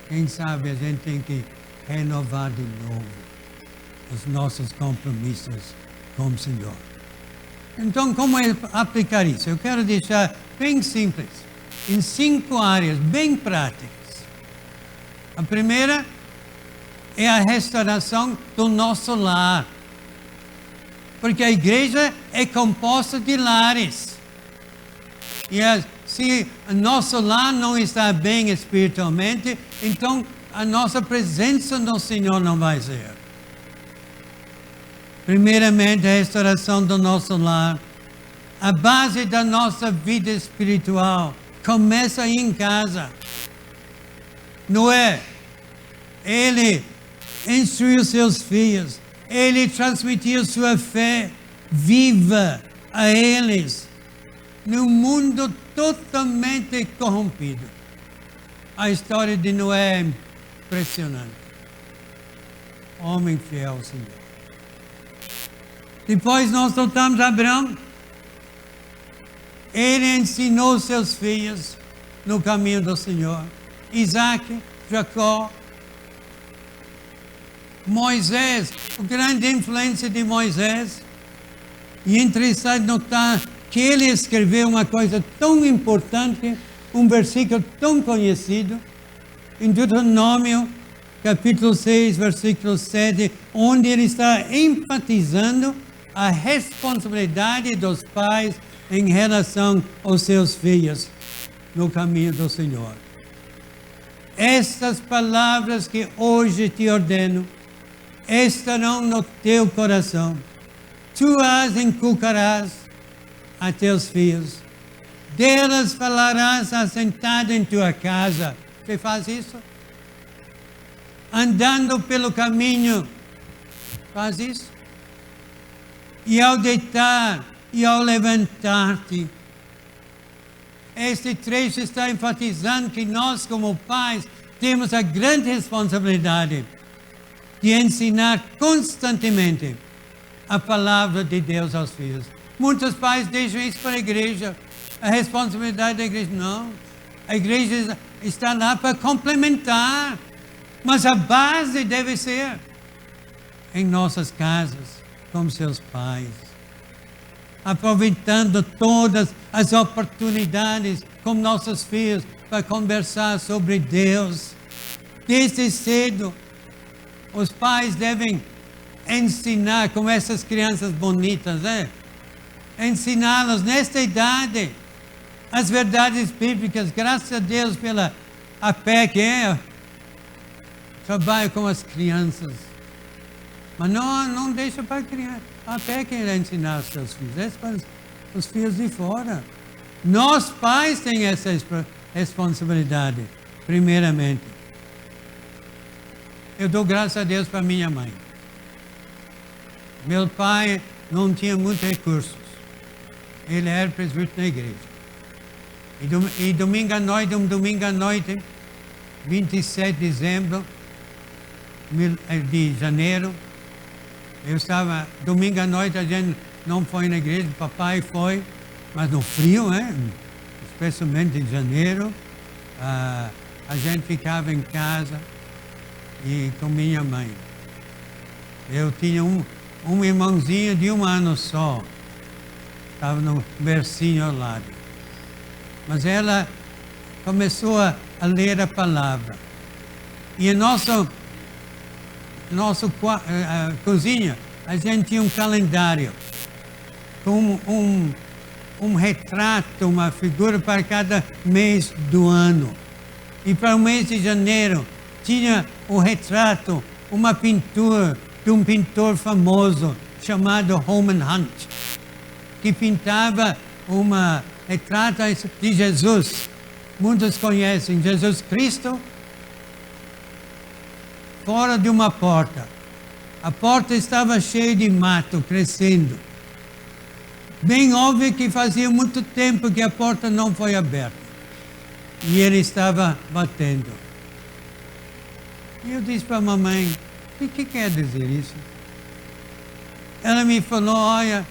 Speaker 5: quem sabe a gente tem que renovar de novo os nossos compromissos com o Senhor. Então, como aplicar isso? Eu quero deixar bem simples, em 5 áreas bem práticas. A primeira é a restauração do nosso lar. Porque a igreja é composta de lares. E se o nosso lar não está bem espiritualmente, então a nossa presença no Senhor não vai ser. Primeiramente, a restauração do nosso lar. A base da nossa vida espiritual começa aí em casa. Noé, ele instruiu seus filhos, ele transmitiu sua fé viva a eles, num mundo totalmente corrompido. A história de Noé é impressionante. Homem fiel ao Senhor. Depois nós notamos Abraão. Ele ensinou seus filhos no caminho do Senhor. Isaac, Jacó, Moisés, a grande influência de Moisés. E é interessante notar que ele escreveu uma coisa tão importante, um versículo tão conhecido, em Deuteronômio, capítulo 6, versículo 7, onde ele está enfatizando a responsabilidade dos pais em relação aos seus filhos no caminho do Senhor. Estas palavras que hoje te ordeno estarão no teu coração. Tu as inculcarás a teus filhos. Delas falarás assentado em tua casa. Você faz isso? Andando pelo caminho. Faz isso? E ao deitar e ao levantar-te. Este trecho está enfatizando que nós, como pais, temos a grande responsabilidade de ensinar constantemente a palavra de Deus aos filhos. Muitos pais deixam isso para a igreja. A responsabilidade da igreja, não. A igreja está lá para complementar. Mas a base deve ser em nossas casas, como seus pais. Aproveitando todas as oportunidades com nossos filhos para conversar sobre Deus. Desde cedo, os pais devem ensinar, como essas crianças bonitas, né? Ensiná-los nesta idade as verdades bíblicas. Graças a Deus pela APEC, trabalho com as crianças. Mas não deixa para a criança. A APEC é ensinar os seus filhos. É para os filhos de fora. Nós pais temos essa responsabilidade, primeiramente. Eu dou graças a Deus para minha mãe. Meu pai não tinha muitos recursos. Ele era presbítero na igreja. E domingo à noite, 27 de dezembro de janeiro, eu estava, domingo à noite a gente não foi na igreja, o papai foi, mas no frio, né? Especialmente em janeiro, a gente ficava em casa e com minha mãe. Eu tinha um irmãozinho de 1 ano só, estava no bercinho ao lado. Mas ela começou a ler a palavra. E em nossa cozinha, a gente tinha um calendário com um retrato, uma figura para cada mês do ano. E para o mês de janeiro, tinha o retrato, uma pintura de um pintor famoso chamado Holman Hunt, que pintava uma retrato de Jesus. Muitos conhecem Jesus Cristo fora de uma porta. A porta estava cheia de mato, crescendo. Bem óbvio que fazia muito tempo que a porta não foi aberta. E ele estava batendo. E eu disse para a mamãe, o que quer dizer isso? Ela me falou, olha,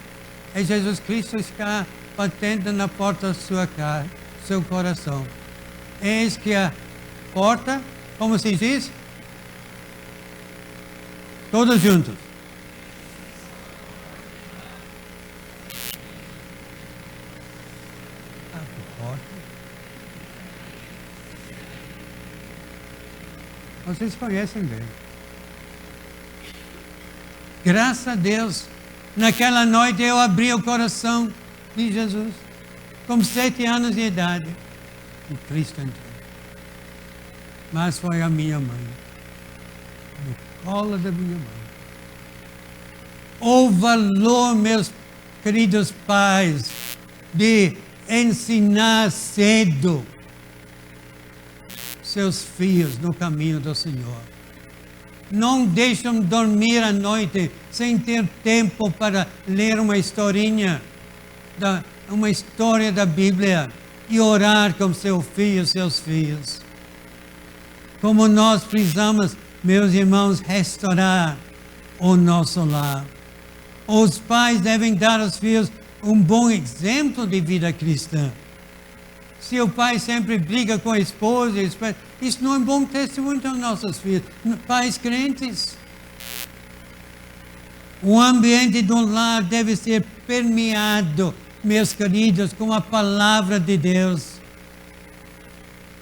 Speaker 5: é Jesus Cristo está batendo na porta da sua casa, seu coração. Eis que a porta, como se diz? Todos juntos. A porta. Vocês conhecem bem. Graças a Deus, naquela noite eu abri o coração de Jesus, com 7 anos de idade, e Cristo entrou. Mas foi a minha mãe, no colo da minha mãe. O valor, meus queridos pais, de ensinar cedo seus filhos no caminho do Senhor. Não deixam dormir à noite sem ter tempo para ler uma historinha, uma história da Bíblia e orar com seu filho e seus filhos. Como nós precisamos, meus irmãos, restaurar o nosso lar. Os pais devem dar aos filhos um bom exemplo de vida cristã. Se o pai sempre briga com a esposa, isso não é um bom testemunho aos nossos filhos. Pais crentes. O ambiente do lar deve ser permeado, meus queridos, com a palavra de Deus.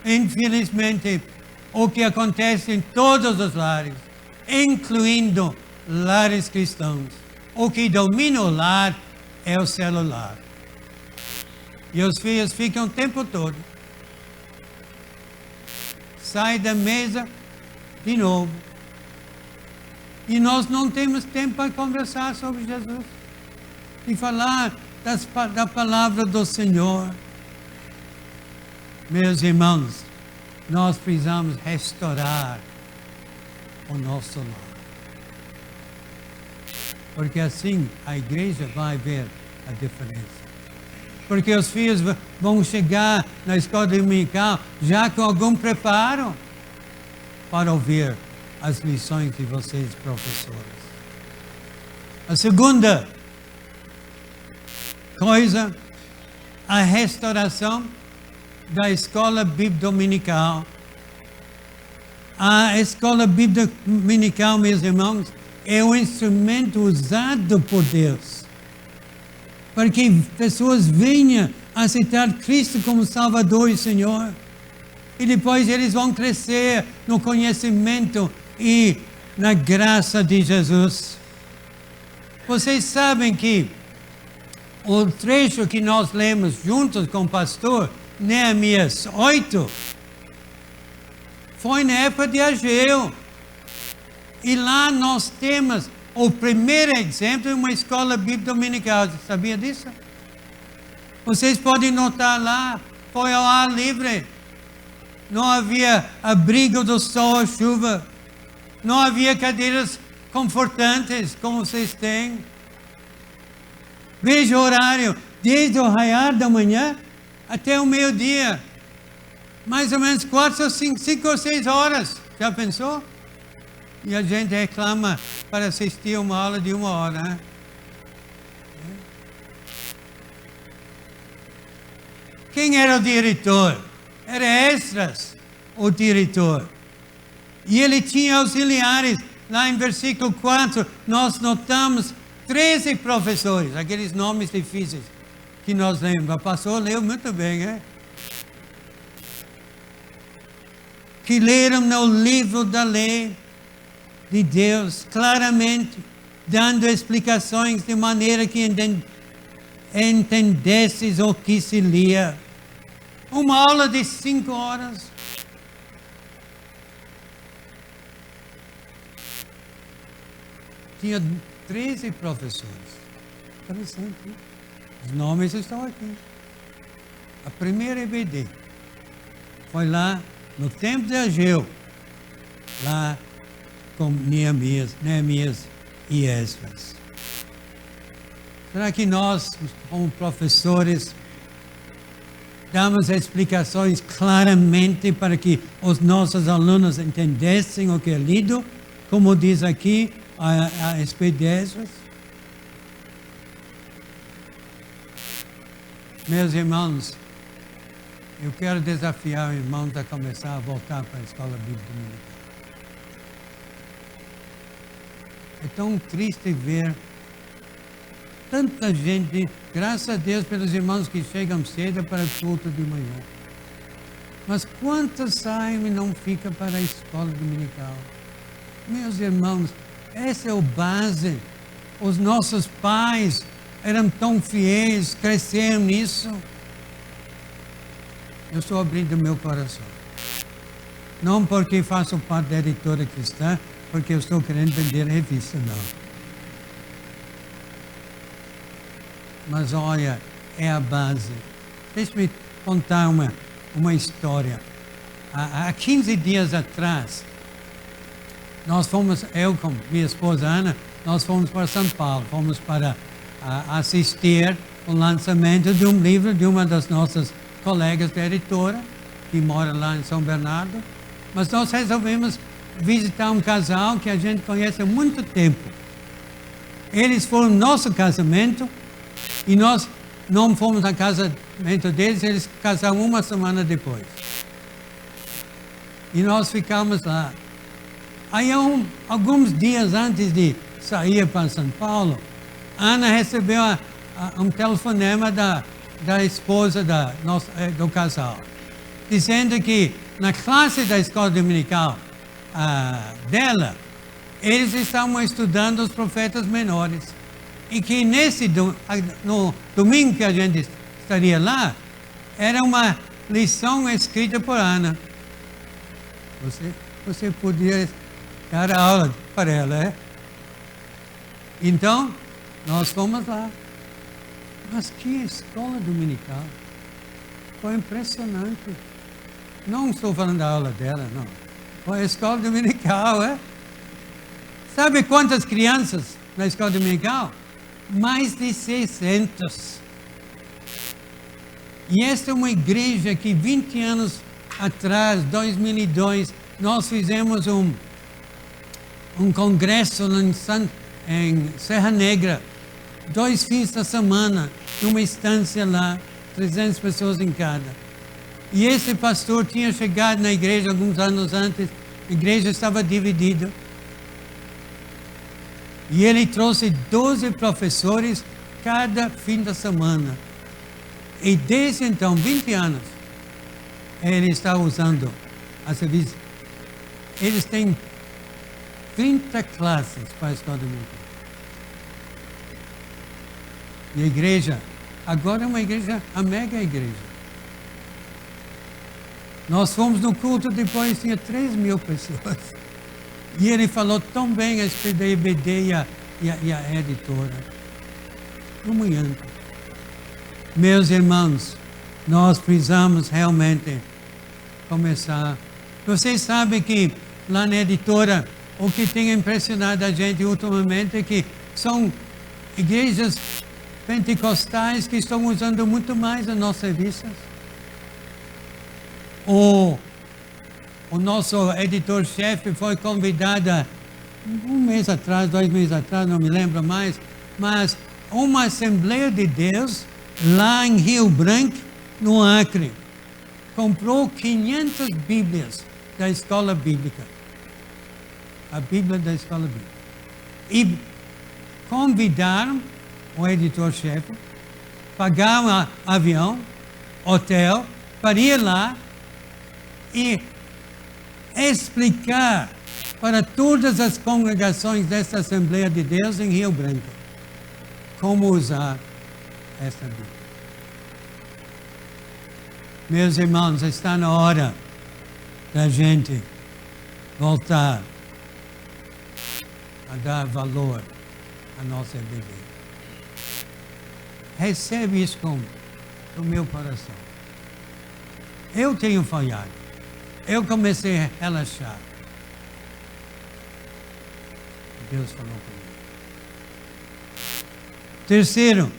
Speaker 5: Infelizmente, o que acontece em todos os lares, incluindo lares cristãos, o que domina o lar é o celular. E os filhos ficam o tempo todo. Sai da mesa de novo. E nós não temos tempo para conversar sobre Jesus. E falar da palavra do Senhor. Meus irmãos, nós precisamos restaurar o nosso lar. Porque assim a igreja vai ver a diferença. Porque os filhos vão chegar na escola dominical já com algum preparo para ouvir as lições de vocês, professores. A segunda coisa, a restauração da escola bíblica dominical. A escola bíblica dominical, meus irmãos, é um instrumento usado por Deus para que pessoas venham a aceitar Cristo como Salvador e Senhor. E depois eles vão crescer no conhecimento e na graça de Jesus. Vocês sabem que o trecho que nós lemos juntos com o pastor, Neemias 8, foi na época de Ageu. E lá nós temos o primeiro exemplo de uma escola bíblica dominical. Você sabia disso? Vocês podem notar lá, foi ao ar livre. Não havia abrigo do sol e chuva. Não havia cadeiras confortantes como vocês têm. Veja o horário, desde o raiar da manhã até o meio-dia. Mais ou menos 4 ou 5 ou 6 horas. Já pensou? E a gente reclama para assistir uma aula de 1 hora, né? Quem era o diretor? Era Esdras, o diretor. E ele tinha auxiliares. Lá em versículo 4, nós notamos 13 professores, aqueles nomes difíceis que nós lemos. O pastor leu muito bem, né? Que leram no livro da lei de Deus, claramente, dando explicações de maneira que entendesses o que se lia. Uma aula de 5 horas. Tinha 13 professores. Interessante. Os nomes estão aqui. A primeira EBD foi lá no tempo de Ageu, lá com Neemias e Esdras. Será que nós, como professores, damos explicações claramente para que os nossos alunos entendessem o que é lido, como diz aqui a respeito de Esdras? Meus irmãos, eu quero desafiar os irmãos a começar a voltar para a escola bíblica dominical. É tão triste ver tanta gente, graças a Deus pelos irmãos que chegam cedo para o culto de manhã. Mas quantos saem e não ficam para a escola dominical? Meus irmãos, essa é a base. Os nossos pais eram tão fiéis, cresceram nisso. Eu estou abrindo meu coração. Não porque faço parte da editora cristã, porque eu estou querendo vender a revista, não. Mas olha, é a base. Deixe-me contar uma história. há 15 dias atrás, eu com minha esposa Ana, nós fomos para São Paulo, fomos para assistir o lançamento de um livro de uma das nossas colegas da editora, que mora lá em São Bernardo, mas nós resolvemos visitar um casal que a gente conhece há muito tempo. Eles foram no nosso casamento e nós não fomos ao casamento deles, eles casaram uma semana depois. E nós ficamos lá. Aí, alguns dias antes de sair para São Paulo, Ana recebeu um telefonema da esposa do casal, dizendo que na classe da escola dominical dela, eles estavam estudando os profetas menores. E que no domingo que a gente estaria lá, era uma lição escrita por Ana. Você podia dar aula para ela, é? Então, nós fomos lá. Mas que escola dominical! Foi impressionante. Não estou falando da aula dela, não. Foi a escola dominical, é? Sabe quantas crianças na escola dominical? Mais de 600. E esta é uma igreja que 20 anos atrás, 2002, nós fizemos um congresso em Serra Negra, 2 fins da semana, numa estância lá, 300 pessoas em cada. E esse pastor tinha chegado na igreja alguns anos antes, a igreja estava dividida. E ele trouxe 12 professores cada fim da semana. E desde então, 20 anos, ele está usando a serviço. Eles têm 30 classes para a escola dominical. E a igreja, agora é uma igreja, a mega igreja. Nós fomos no culto, depois tinha 3.000 pessoas. E ele falou tão bem a respeito da EBD e a editora. Humilhante. Meus irmãos, nós precisamos realmente começar. Vocês sabem que lá na editora, o que tem impressionado a gente ultimamente é que são igrejas pentecostais que estão usando muito mais as nossas revistas. O nosso editor-chefe foi convidado 1 mês atrás, 2 meses atrás, não me lembro mais, mas uma Assembleia de Deus lá em Rio Branco, no Acre, comprou 500 Bíblias da escola bíblica. A Bíblia da escola bíblica. E convidaram o editor-chefe, pagaram avião, hotel, para ir lá e explicar para todas as congregações desta Assembleia de Deus em Rio Branco como usar esta Bíblia. Meus irmãos, está na hora da gente voltar a dar valor à nossa Bíblia. Recebe isso do meu coração. Eu tenho falhado. Eu comecei a relaxar. Deus falou comigo. Terceiro,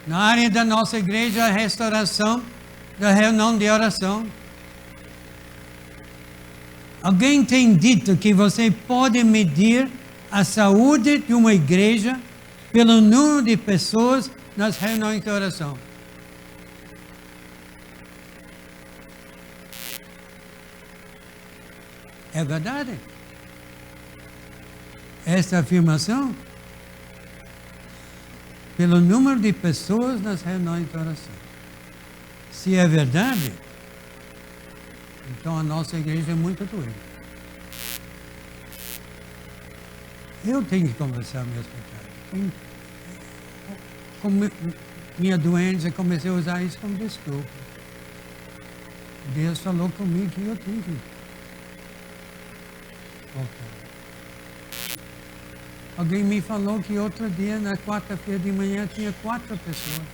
Speaker 5: na área da nossa igreja, a restauração da reunião de oração. Alguém tem dito que você pode medir a saúde de uma igreja pelo número de pessoas nas reuniões de oração. É verdade? Esta afirmação? Pelo número de pessoas nas reuniões de oração. Se é verdade, então a nossa igreja é muito doente. Eu tenho que conversar meus pecados. Com minha doença, comecei a usar isso como desculpa. Deus falou comigo que eu tenho que voltar. Alguém me falou que outro dia, na quarta-feira de manhã, tinha 4 pessoas.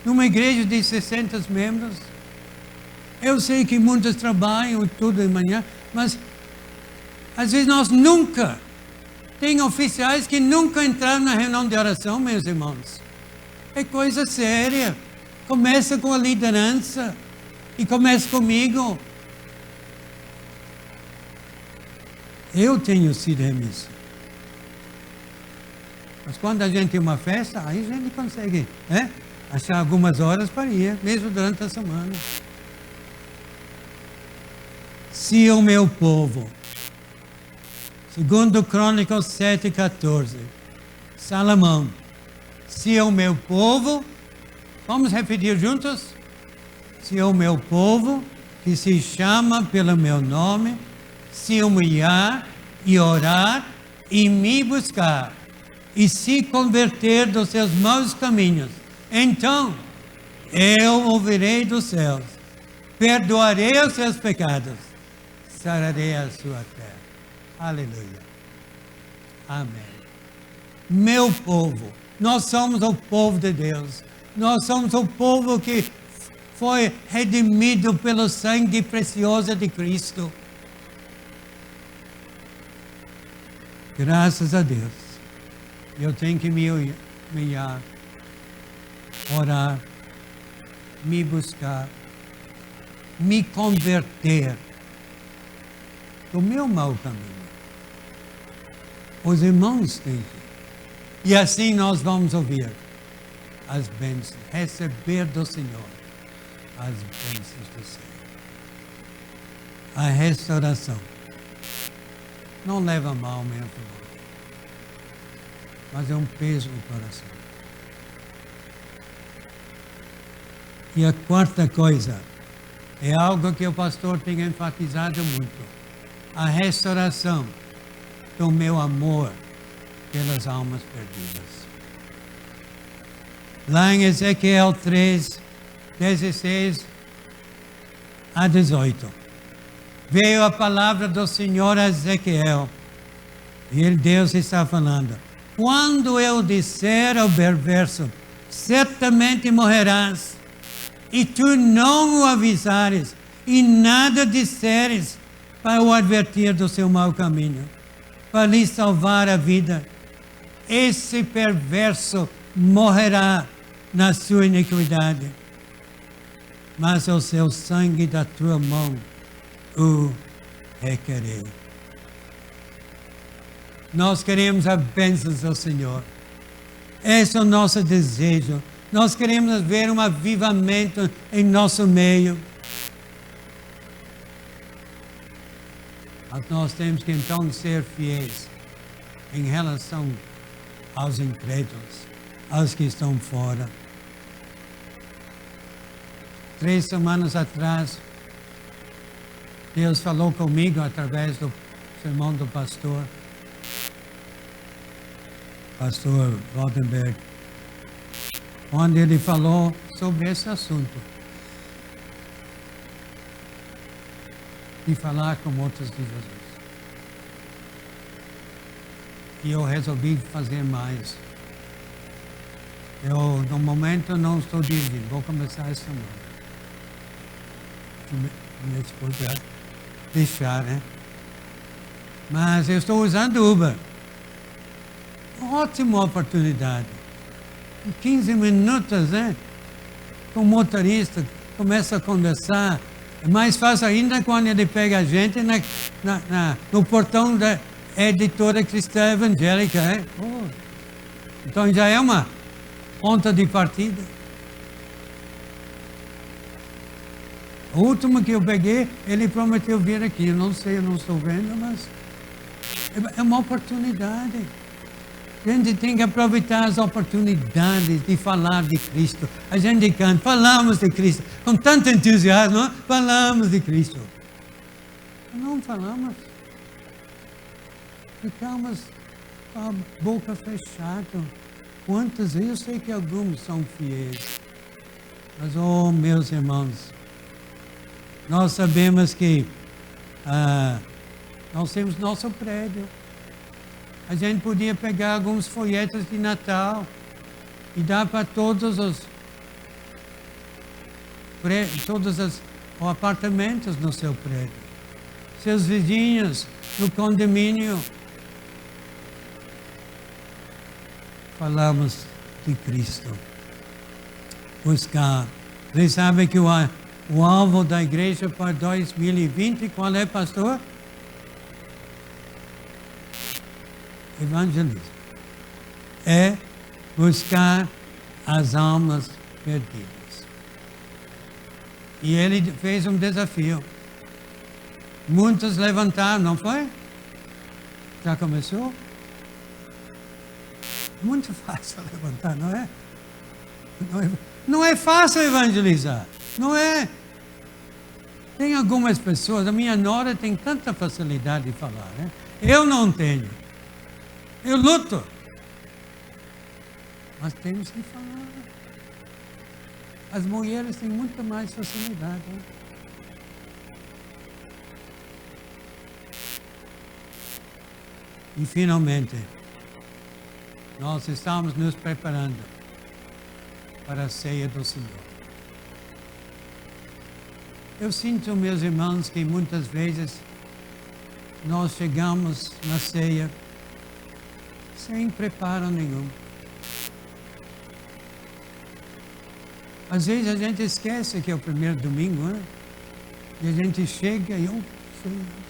Speaker 5: Numa igreja de 600 membros, Eu sei que muitos trabalham tudo de manhã, mas às vezes nós nunca. Tem oficiais que nunca entraram na reunião de oração, meus irmãos. É coisa séria. Começa com a liderança e começa comigo. Eu tenho sido remisso. Mas quando a gente tem uma festa, aí a gente consegue achar algumas horas para ir, mesmo durante a semana. Se o meu povo, segundo Crônicas 7:14, Salomão, se o meu povo, vamos repetir juntos? Se o meu povo, que se chama pelo meu nome, se humilhar e orar e me buscar, e se converter dos seus maus caminhos, então eu ouvirei dos céus, perdoarei os seus pecados, sararei a sua terra. Aleluia. Amém. Meu povo, nós somos o povo de Deus, nós somos o povo que foi redimido pelo sangue precioso de Cristo. Graças a Deus. Eu tenho que me humilhar, orar, me buscar, me converter do meu mau caminho. Os irmãos têm que. E assim nós vamos ouvir as bênçãos, receber do Senhor as bênçãos do Senhor. A restauração. Não leva mal, meu irmão, mas é um peso no coração. E a quarta coisa, é algo que o pastor tem enfatizado muito. A restauração do meu amor pelas almas perdidas. Lá em Ezequiel 3, 16 a 18. Veio a palavra do Senhor a Ezequiel. E Deus está falando. Quando eu disser ao perverso, certamente morrerás, e tu não o avisares, e nada disseres para o advertir do seu mau caminho, para lhe salvar a vida, esse perverso morrerá na sua iniquidade, mas o seu sangue da tua mão o requerei. Nós queremos a bênção do Senhor. Esse é o nosso desejo. Nós queremos ver um avivamento em nosso meio. Mas nós temos que então ser fiéis em relação aos incrédulos, aos que estão fora. 3 semanas atrás, Deus falou comigo através do sermão do pastor Waldenberg, onde ele falou sobre esse assunto. E falar com outros de Jesus. E eu resolvi fazer mais. Eu, no momento, não estou dirigindo. Vou começar essa semana. Minha esposa deixar, né? Mas eu estou usando Uber. Ótima oportunidade. Em 15 minutos, né? Com o motorista, começa a conversar. É mais fácil ainda quando ele pega a gente no portão da editora cristã evangélica. Né? Então já é uma ponta de partida. O último que eu peguei, ele prometeu vir aqui. Eu não sei, eu não estou vendo, mas é uma oportunidade. A gente tem que aproveitar as oportunidades de falar de Cristo. A gente canta, falamos de Cristo, com tanto entusiasmo, não? Falamos de Cristo. Não falamos. Ficamos com a boca fechada. Quantas vezes? Eu sei que alguns são fiéis. Mas, meus irmãos, nós sabemos que nós temos nosso prédio. A gente podia pegar alguns folhetos de Natal todas as ou apartamentos no seu prédio, seus vizinhos no condomínio. Falamos de Cristo. Buscar. Vocês sabem que o alvo da igreja para 2020, qual é, pastor? Evangelismo. É buscar as almas perdidas. E ele fez um desafio. Muitos levantaram, não foi? Já começou? Muito fácil levantar, não é? Não é fácil evangelizar, não é? Tem algumas pessoas, a minha nora tem tanta facilidade de falar, né? Eu não tenho. Eu luto. Mas temos que falar. As mulheres têm muito mais facilidade. Né? E finalmente, nós estamos nos preparando para a ceia do Senhor. Eu sinto, meus irmãos, que muitas vezes nós chegamos na ceia sem preparo nenhum. Às vezes a gente esquece que é o primeiro domingo, né? E a gente chega e ceia.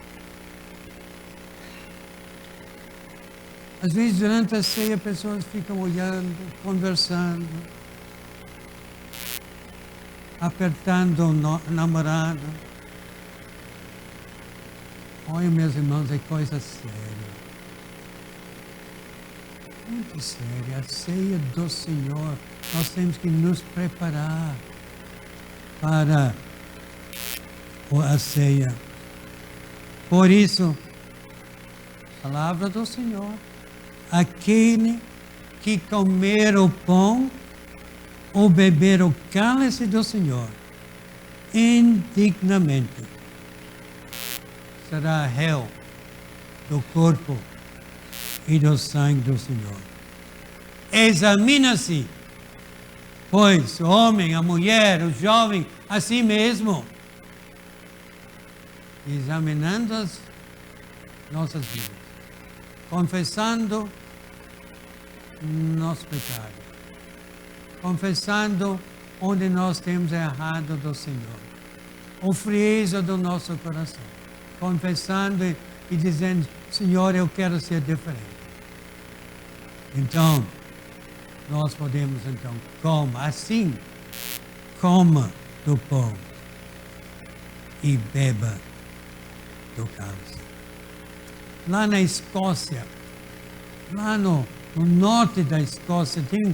Speaker 5: Às vezes durante a ceia pessoas ficam olhando, conversando, apertando o namorado. Olha, meus irmãos, é coisa séria. Muito séria. A ceia do Senhor. Nós temos que nos preparar para a ceia. Por isso, palavra do Senhor. Aquele que comer o pão ou beber o cálice do Senhor indignamente será réu do corpo e do sangue do Senhor. Examina-se, pois, o homem, a mulher, o jovem, a si mesmo, examinando as nossas vidas, confessando nosso pecado, confessando onde nós temos errado do Senhor, o frieza do nosso coração, confessando e dizendo, Senhor, eu quero ser diferente. Então, nós podemos, coma do pão e beba do cálice. Lá na Escócia, lá no norte da Escócia, tem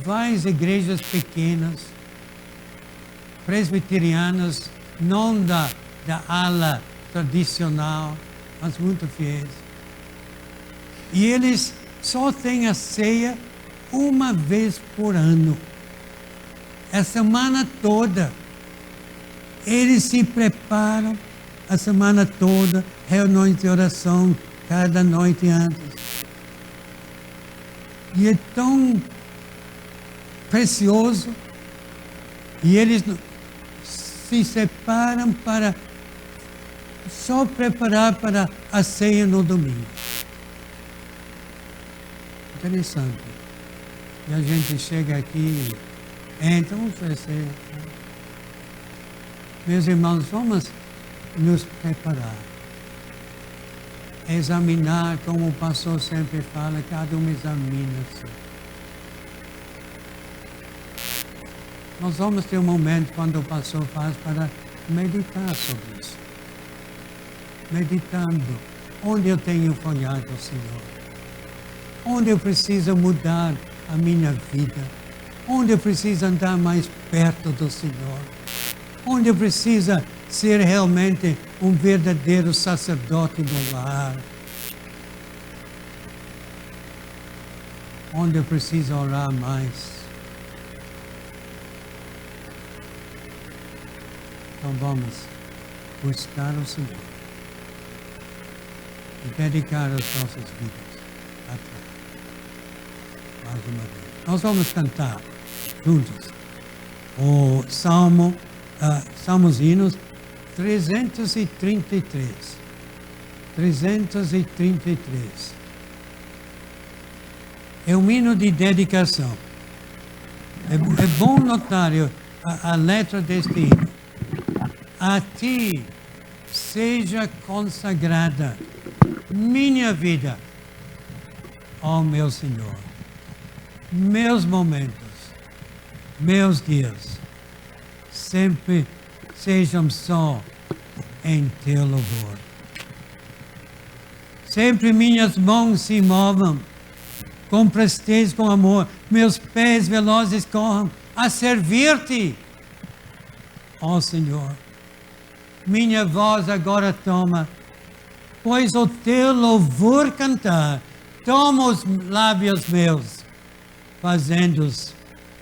Speaker 5: várias igrejas pequenas, presbiterianas, não da ala tradicional, mas muito fiéis. E eles só têm a ceia uma vez por ano. A semana toda. Eles se preparam a semana toda, reuniões de oração cada noite antes. E é tão precioso. E eles se separam para só preparar para a ceia no domingo. Interessante. E a gente chega aqui, entra, vamos fazer. Meus irmãos, vamos nos preparar. Examinar, como o pastor sempre fala, cada um examina-se. Nós vamos ter um momento quando o pastor faz para meditar sobre isso. Meditando, onde eu tenho falhado, Senhor? Onde eu preciso mudar a minha vida? Onde eu preciso andar mais perto do Senhor? Onde eu preciso ser realmente um verdadeiro sacerdote do lar? Onde eu preciso orar mais? Então vamos buscar o Senhor e dedicar as nossas vidas a Deus. Mais uma vez. Nós vamos cantar juntos o Salmo Somos hinos 333. 333. É um hino de dedicação. É bom notar a letra deste hino. A ti seja consagrada minha vida, ó meu Senhor. Meus momentos, meus dias, sempre sejam só em teu louvor. Sempre minhas mãos se movam com presteza, com amor, meus pés velozes corram a servir-te, ó Senhor. Minha voz agora toma, pois o teu louvor cantar, toma os lábios meus, fazendo-os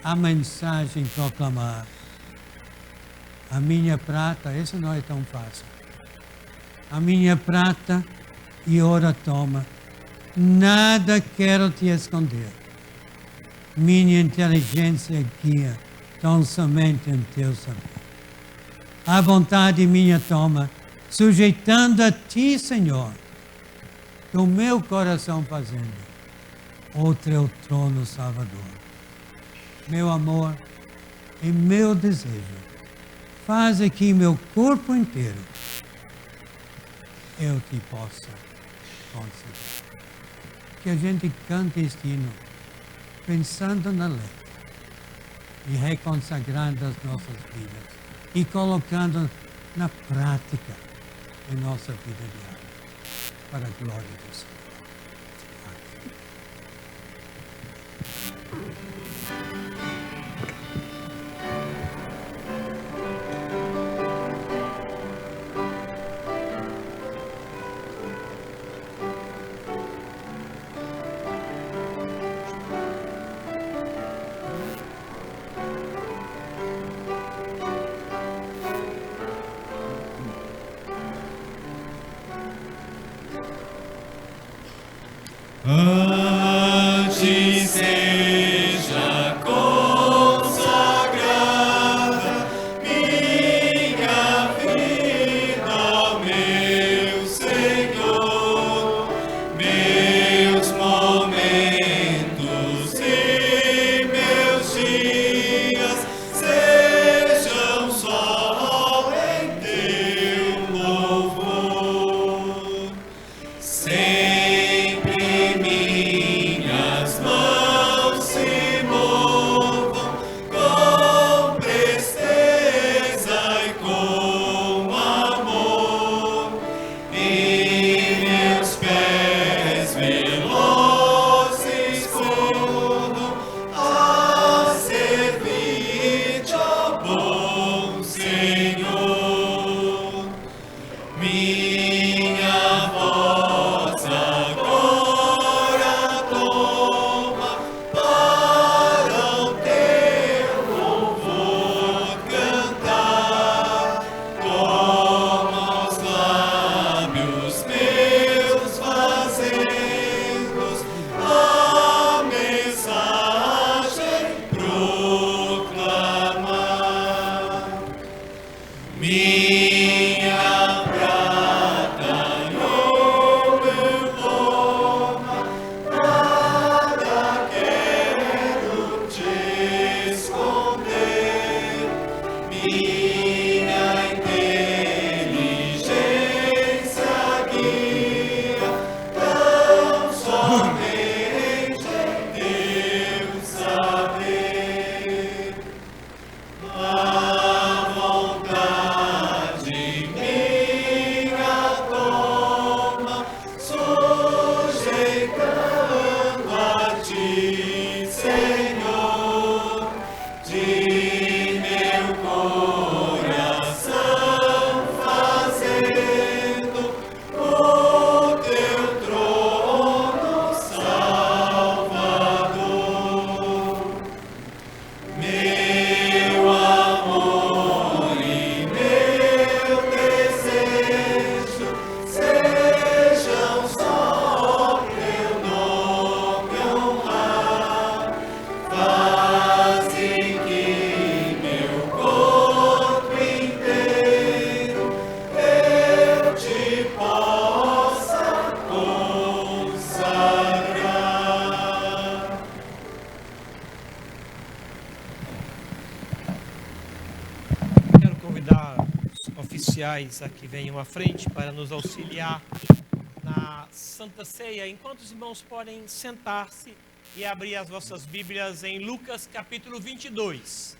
Speaker 5: a mensagem proclamar. A minha prata, isso não é tão fácil. A minha prata e ouro toma, nada quero te esconder. Minha inteligência guia, tão somente em teu saber. A vontade minha toma, sujeitando a ti, Senhor, do meu coração fazendo o teu trono salvador. Meu amor e meu desejo, faz aqui meu corpo inteiro, eu te possa conceder. Que a gente cante este hino pensando na letra e reconsagrando as nossas vidas e colocando na prática em nossa vida diária, para a glória do Senhor.
Speaker 6: A ti seja consagrada minha vida, meu Senhor, meus momentos e meus dias sejam só em teu louvor. Sempre minhas mãos
Speaker 1: oficiais aqui venham à frente para nos auxiliar na Santa Ceia. Enquanto os irmãos podem sentar-se e abrir as vossas Bíblias em Lucas capítulo 22.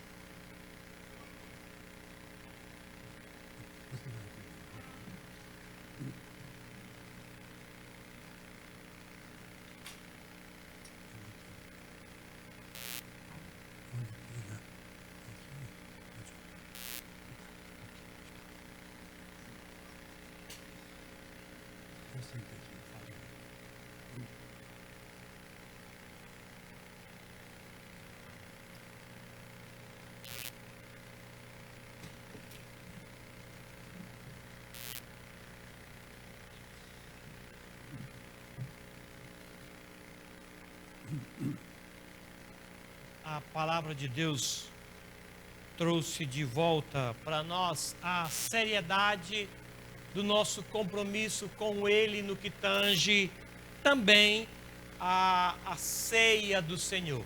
Speaker 1: A palavra de Deus trouxe de volta para nós a seriedade do nosso compromisso com Ele no que tange também a ceia do Senhor.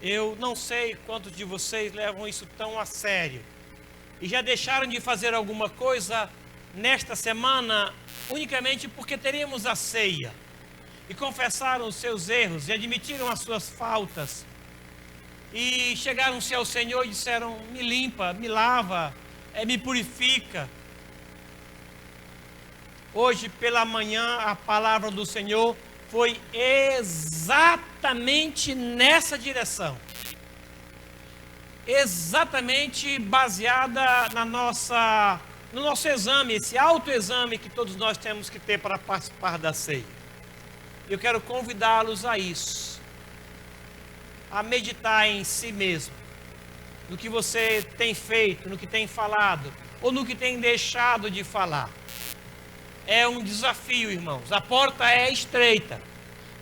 Speaker 1: Eu não sei quantos de vocês levam isso tão a sério e já deixaram de fazer alguma coisa nesta semana unicamente porque teríamos a ceia, e confessaram os seus erros e admitiram as suas faltas e chegaram-se ao Senhor e disseram: me limpa, me lava, me purifica. Hoje pela manhã a palavra do Senhor foi exatamente nessa direção, exatamente baseada no nosso exame, esse autoexame que todos nós temos que ter para participar da ceia. Eu quero convidá-los a isso, a meditar em si mesmo, no que você tem feito, no que tem falado, ou no que tem deixado de falar. É um desafio, irmãos. A porta é estreita.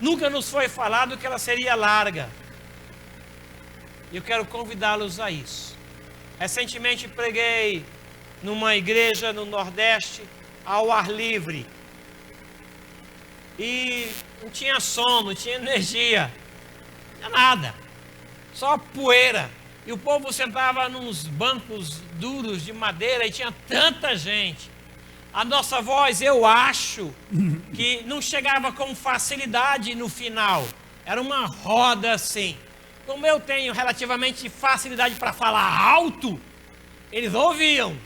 Speaker 1: Nunca nos foi falado que ela seria larga. Eu quero convidá-los a isso. Recentemente preguei numa igreja no Nordeste, ao ar livre. E não tinha som, não tinha energia, não tinha nada, só poeira. E o povo sentava nos bancos duros de madeira e tinha tanta gente. A nossa voz, eu acho, que não chegava com facilidade no final. Era uma roda assim. Como eu tenho relativamente facilidade para falar alto, eles ouviam.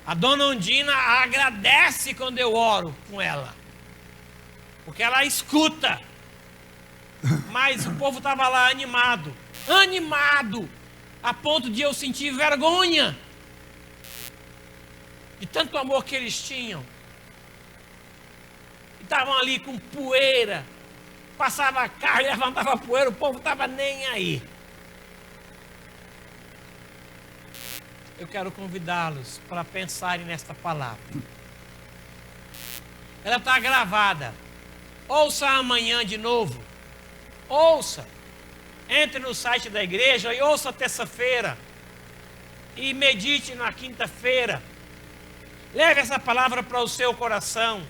Speaker 1: A dona Ondina agradece quando eu oro com ela, porque ela escuta. Mas o povo estava lá animado, a ponto de eu sentir vergonha de tanto amor que eles tinham. E estavam ali com poeira, passava carne, levantava poeira, o povo estava nem aí. Eu quero convidá-los para pensarem nesta palavra. Ela está gravada. Ouça amanhã de novo. Ouça. Entre no site da igreja e ouça terça-feira. E medite na quinta-feira. Leve essa palavra para o seu coração.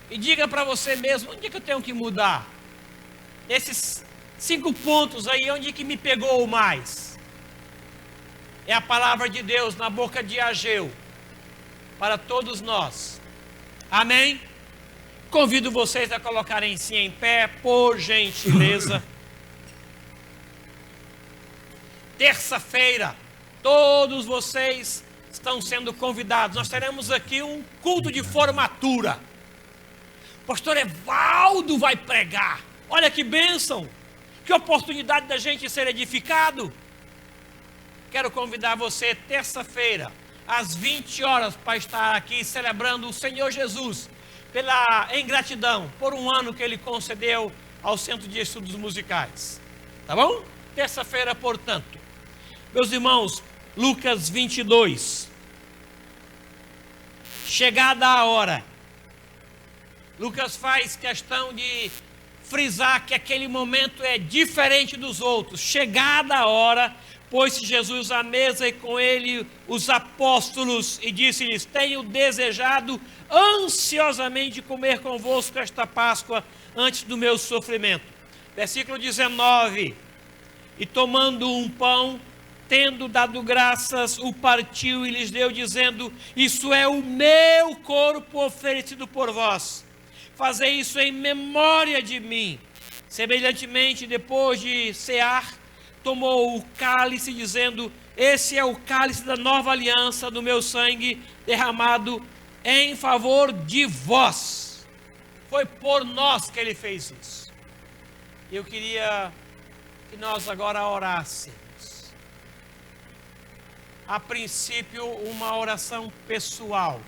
Speaker 1: E diga para você mesmo: onde é que eu tenho que mudar? Esses 5 pontos aí, onde é que me pegou mais? É a palavra de Deus na boca de Ageu para todos nós. Amém? Convido vocês a colocarem-se em pé, por gentileza. Terça-feira, todos vocês estão sendo convidados. Nós teremos aqui um culto de formatura. O pastor Evaldo vai pregar. Olha que bênção, que oportunidade da gente ser edificado. Quero convidar você terça-feira, às 20 horas, para estar aqui celebrando o Senhor Jesus, em gratidão por um ano que Ele concedeu ao Centro de Estudos Musicais. Tá bom? Terça-feira, portanto. Meus irmãos, Lucas 22. Chegada a hora. Lucas faz questão de frisar que aquele momento é diferente dos outros. Chegada a hora, pôs-se Jesus à mesa e com ele os apóstolos e disse-lhes: tenho desejado ansiosamente comer convosco esta Páscoa antes do meu sofrimento. Versículo 19. E tomando um pão, tendo dado graças, o partiu e lhes deu, dizendo: isso é o meu corpo oferecido por vós. Fazei isso em memória de mim. Semelhantemente, depois de cear, tomou o cálice, dizendo: esse é o cálice da nova aliança do meu sangue, derramado em favor de vós. Foi por nós que ele fez isso. Eu queria que nós agora orássemos. A princípio, uma oração pessoal,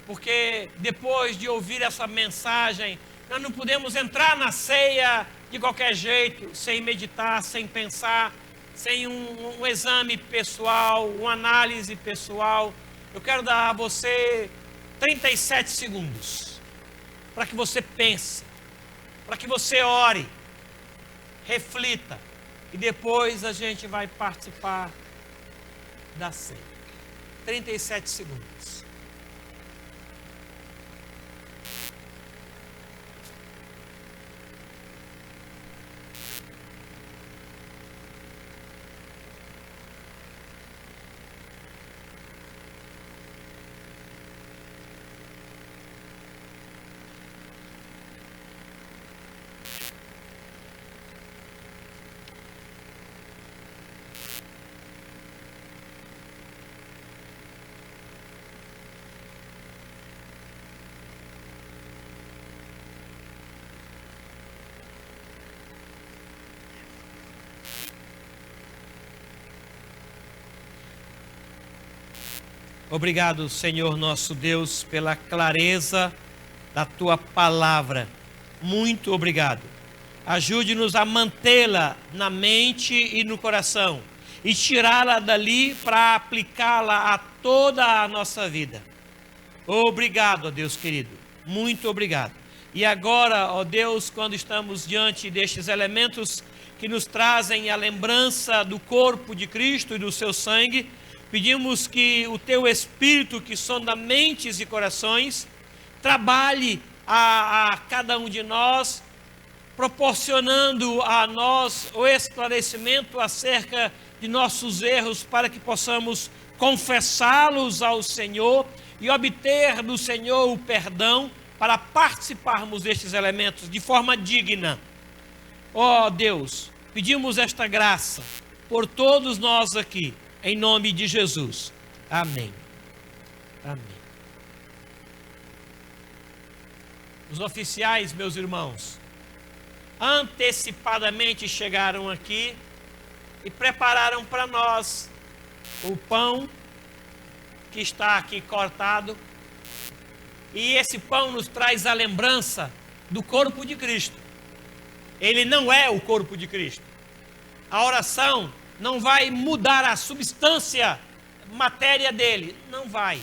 Speaker 1: porque depois de ouvir essa mensagem, nós não podemos entrar na ceia de qualquer jeito, sem meditar, sem pensar, sem um exame pessoal, uma análise pessoal. Eu quero dar a você 37 segundos, para que você pense, para que você ore, reflita, e depois a gente vai participar da ceia. 37 segundos. Obrigado, Senhor nosso Deus, pela clareza da Tua palavra. Muito obrigado. Ajude-nos a mantê-la na mente e no coração e tirá-la dali para aplicá-la a toda a nossa vida. Obrigado, ó Deus querido. Muito obrigado. E agora, ó Deus, quando estamos diante destes elementos que nos trazem a lembrança do corpo de Cristo e do seu sangue, pedimos que o Teu Espírito, que sonda mentes e corações, trabalhe a cada um de nós, proporcionando a nós o esclarecimento acerca de nossos erros, para que possamos confessá-los ao Senhor e obter do Senhor o perdão, para participarmos destes elementos de forma digna. Ó Deus, pedimos esta graça por todos nós aqui, em nome de Jesus. Amém. Amém. Os oficiais, meus irmãos, antecipadamente chegaram aqui e prepararam para nós o pão que está aqui cortado. E esse pão nos traz a lembrança do corpo de Cristo. Ele não é o corpo de Cristo. A oração não vai mudar a substância, matéria dele, não vai.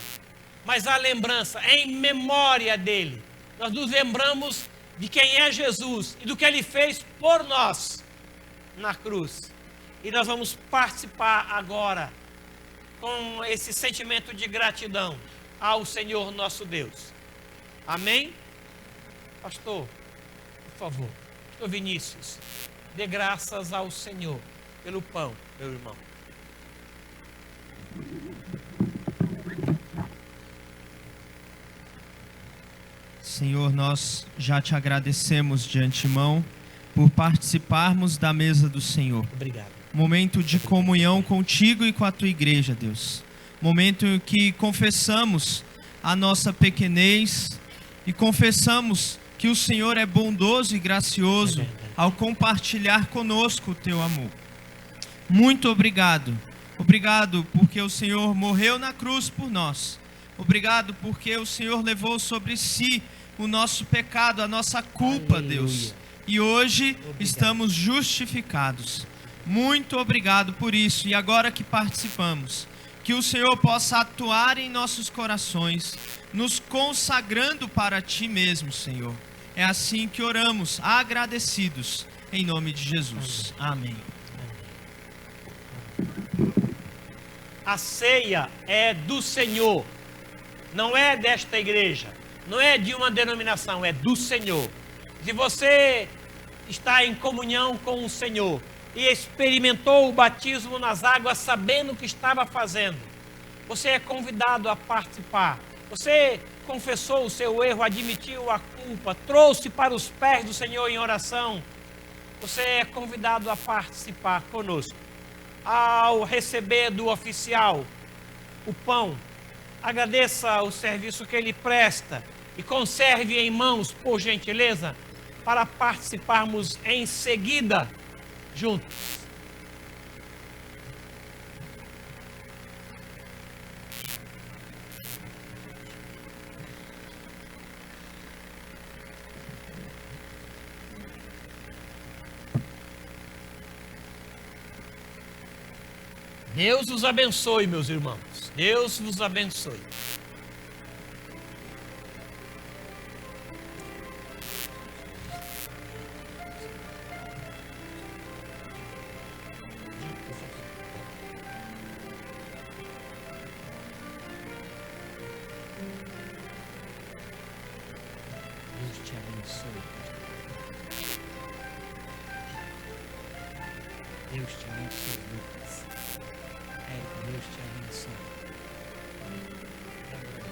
Speaker 1: Mas a lembrança, em memória dele, nós nos lembramos de quem é Jesus e do que ele fez por nós na cruz. E nós vamos participar agora com esse sentimento de gratidão ao Senhor nosso Deus. Amém? Pastor, por favor, Pastor Vinícius, dê graças ao Senhor pelo pão, meu irmão.
Speaker 4: Senhor, nós já te agradecemos de antemão por participarmos da mesa do Senhor.
Speaker 1: Obrigado.
Speaker 4: Momento de comunhão contigo e com a tua igreja, Deus. Momento em que confessamos a nossa pequenez e confessamos que o Senhor é bondoso e gracioso ao compartilhar conosco o teu amor. Muito obrigado. Obrigado porque o Senhor morreu na cruz por nós. Obrigado porque o Senhor levou sobre si o nosso pecado, a nossa culpa, aleluia, Deus. E hoje estamos justificados. Muito obrigado por isso. E agora que participamos, que o Senhor possa atuar em nossos corações, nos consagrando para Ti mesmo, Senhor. É assim que oramos, agradecidos, em nome de Jesus. Amém.
Speaker 1: A ceia é do Senhor, não é desta igreja, não é de uma denominação, é do Senhor. Se você está em comunhão com o Senhor, e experimentou o batismo nas águas sabendo o que estava fazendo. Você é convidado a participar. Você confessou o seu erro, admitiu a culpa, trouxe para os pés do Senhor em oração. Você é convidado a participar conosco. Ao receber do oficial o pão, agradeça o serviço que ele presta e conserve em mãos, por gentileza, para participarmos em seguida juntos. Deus os abençoe, meus irmãos. Deus vos abençoe. Deus te abençoe. Deus te abençoe, Lucas. Deus te abençoe.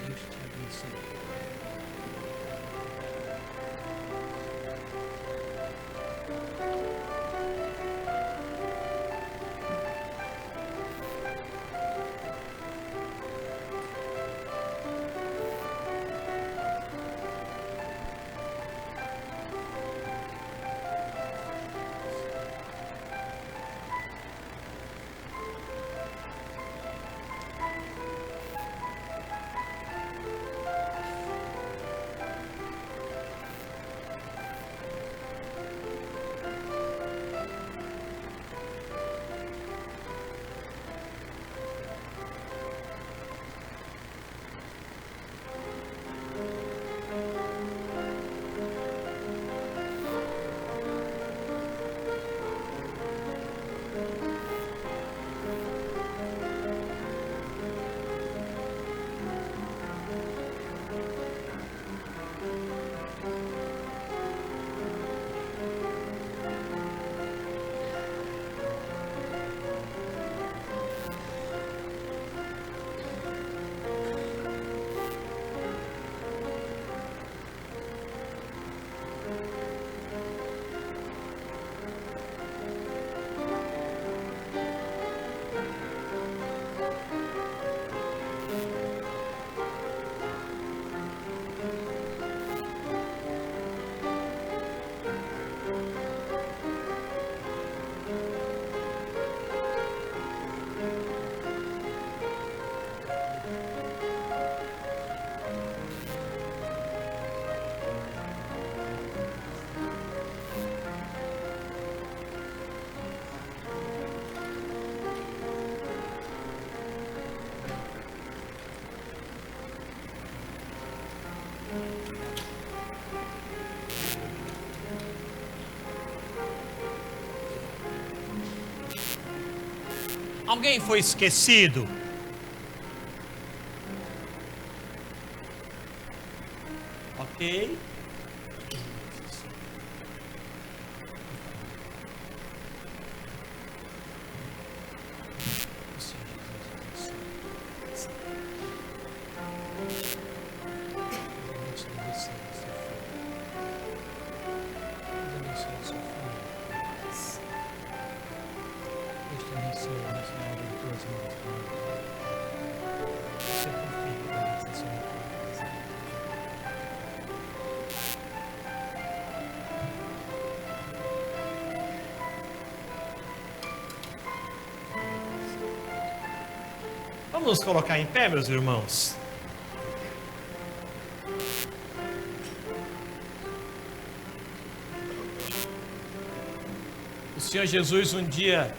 Speaker 1: Deus te abençoe. Alguém foi esquecido? Ok. Vamos nos colocar em pé, meus irmãos. O Senhor Jesus um dia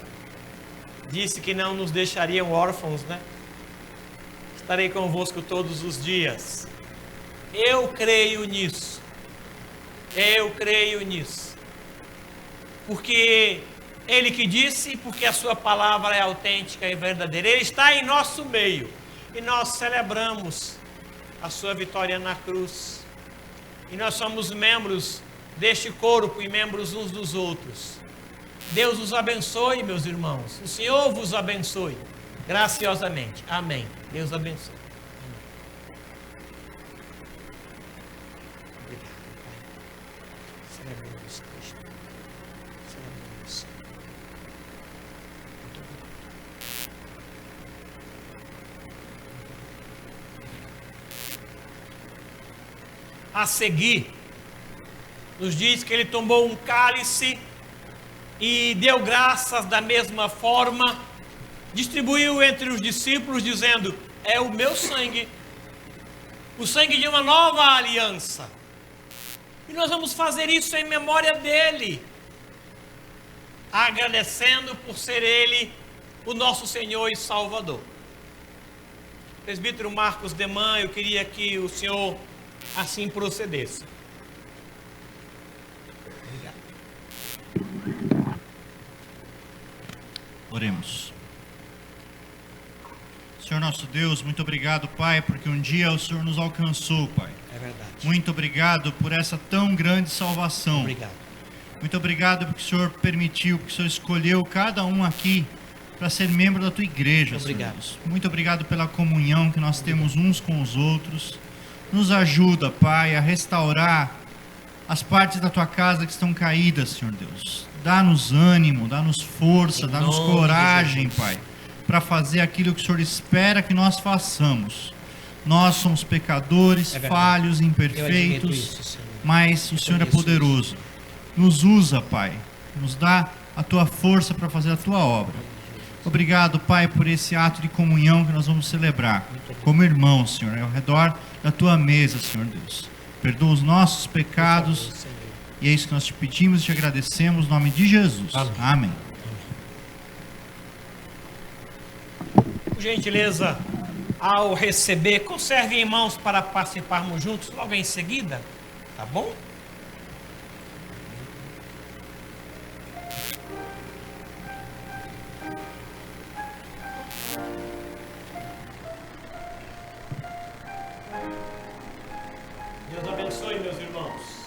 Speaker 1: disse que não nos deixariam órfãos, né? Estarei convosco todos os dias. Eu creio nisso. Eu creio nisso. Porque Ele que disse, porque a sua palavra é autêntica e verdadeira. Ele está em nosso meio. E nós celebramos a sua vitória na cruz. E nós somos membros deste corpo e membros uns dos outros. Deus os abençoe, meus irmãos. O Senhor vos abençoe graciosamente. Amém. Deus abençoe. A seguir, nos diz que ele tomou um cálice e deu graças da mesma forma, distribuiu entre os discípulos, dizendo: é o meu sangue, o sangue de uma nova aliança. E nós vamos fazer isso em memória dele, agradecendo por ser ele o nosso Senhor e Salvador. Presbítero Marcos Deman, eu queria que o senhor assim procedesse. Obrigado.
Speaker 7: Oremos. Senhor nosso Deus, muito obrigado, Pai, porque um dia o Senhor nos alcançou, Pai.
Speaker 1: É verdade.
Speaker 7: Muito obrigado por essa tão grande salvação.
Speaker 1: Obrigado.
Speaker 7: Muito obrigado porque o Senhor permitiu, porque o Senhor escolheu cada um aqui para ser membro da tua igreja.
Speaker 1: Muito obrigado.
Speaker 7: Senhor. Muito obrigado pela comunhão que nós temos uns com os outros. Nos ajuda, Pai, a restaurar as partes da tua casa que estão caídas, Senhor Deus. Dá-nos ânimo, dá-nos força, dá-nos coragem, Pai, para fazer aquilo que o Senhor espera que nós façamos. Nós somos pecadores, falhos, imperfeitos,
Speaker 1: isso,
Speaker 7: mas o Senhor é poderoso. Nos usa, Pai, nos dá a tua força para fazer a tua obra. Obrigado, Pai, por esse ato de comunhão que nós vamos celebrar como irmãos, Senhor, ao redor da tua mesa, Senhor Deus. Perdoa os nossos pecados, e é isso que nós te pedimos e te agradecemos, no nome de Jesus. Amém.
Speaker 1: Por gentileza, ao receber, conserve em mãos para participarmos juntos logo em seguida, tá bom? Deus abençoe, meus irmãos.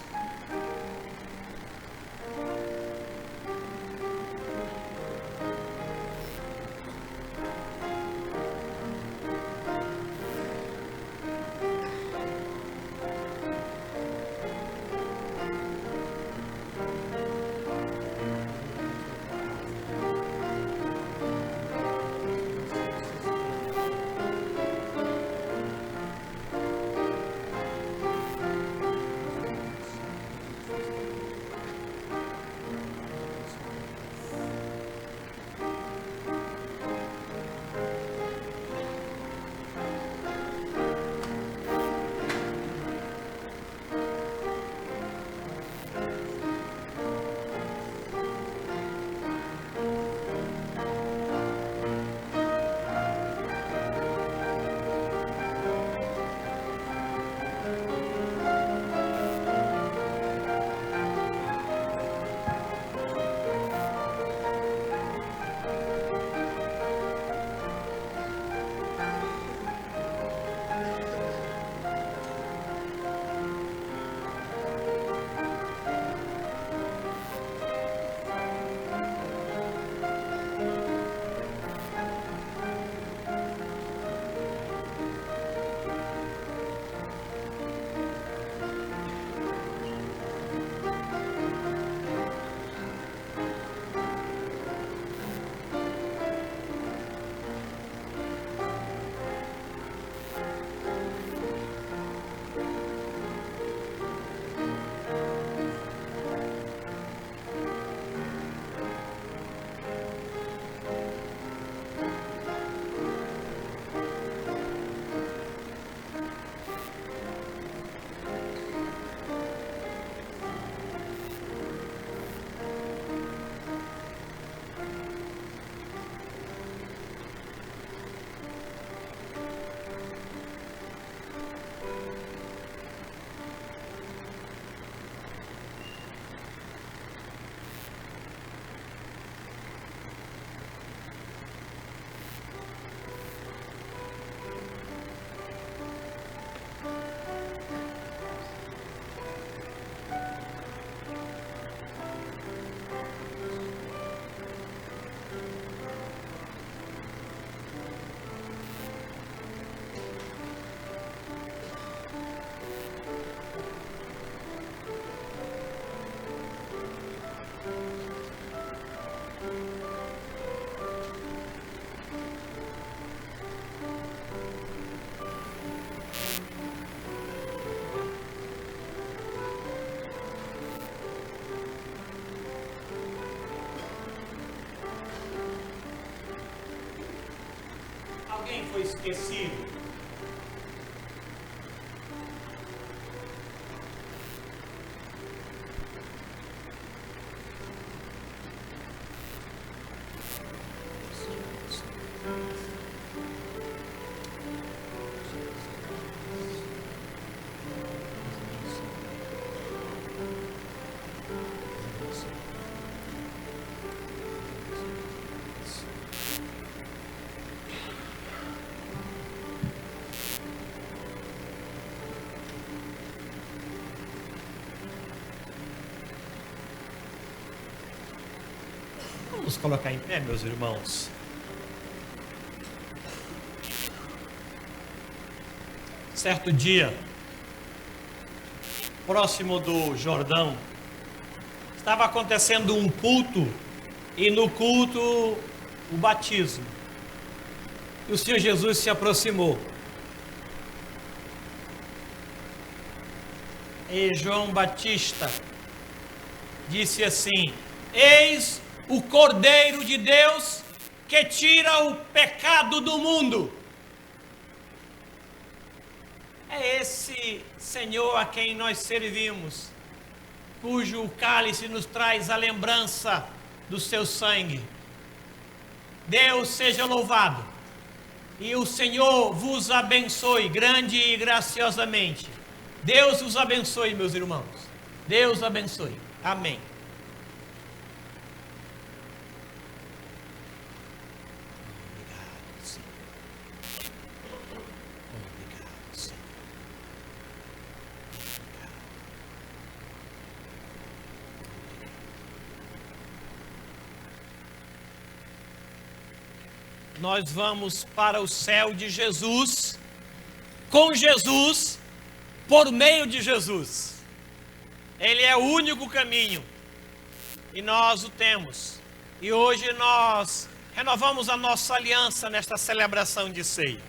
Speaker 1: foi esquecido. Vamos colocar em pé, meus irmãos. Certo dia, próximo do Jordão, estava acontecendo um culto, e no culto o batismo. E o Senhor Jesus se aproximou. E João Batista disse assim: eis o Cordeiro de Deus que tira o pecado do mundo. É esse Senhor a quem nós servimos, cujo cálice nos traz a lembrança do seu sangue. Deus seja louvado, e o Senhor vos abençoe grande e graciosamente. Deus os abençoe, meus irmãos. Deus abençoe. Amém. Nós vamos para o céu de Jesus, com Jesus, por meio de Jesus. Ele é o único caminho, e nós o temos. E hoje nós renovamos a nossa aliança nesta celebração de ceia.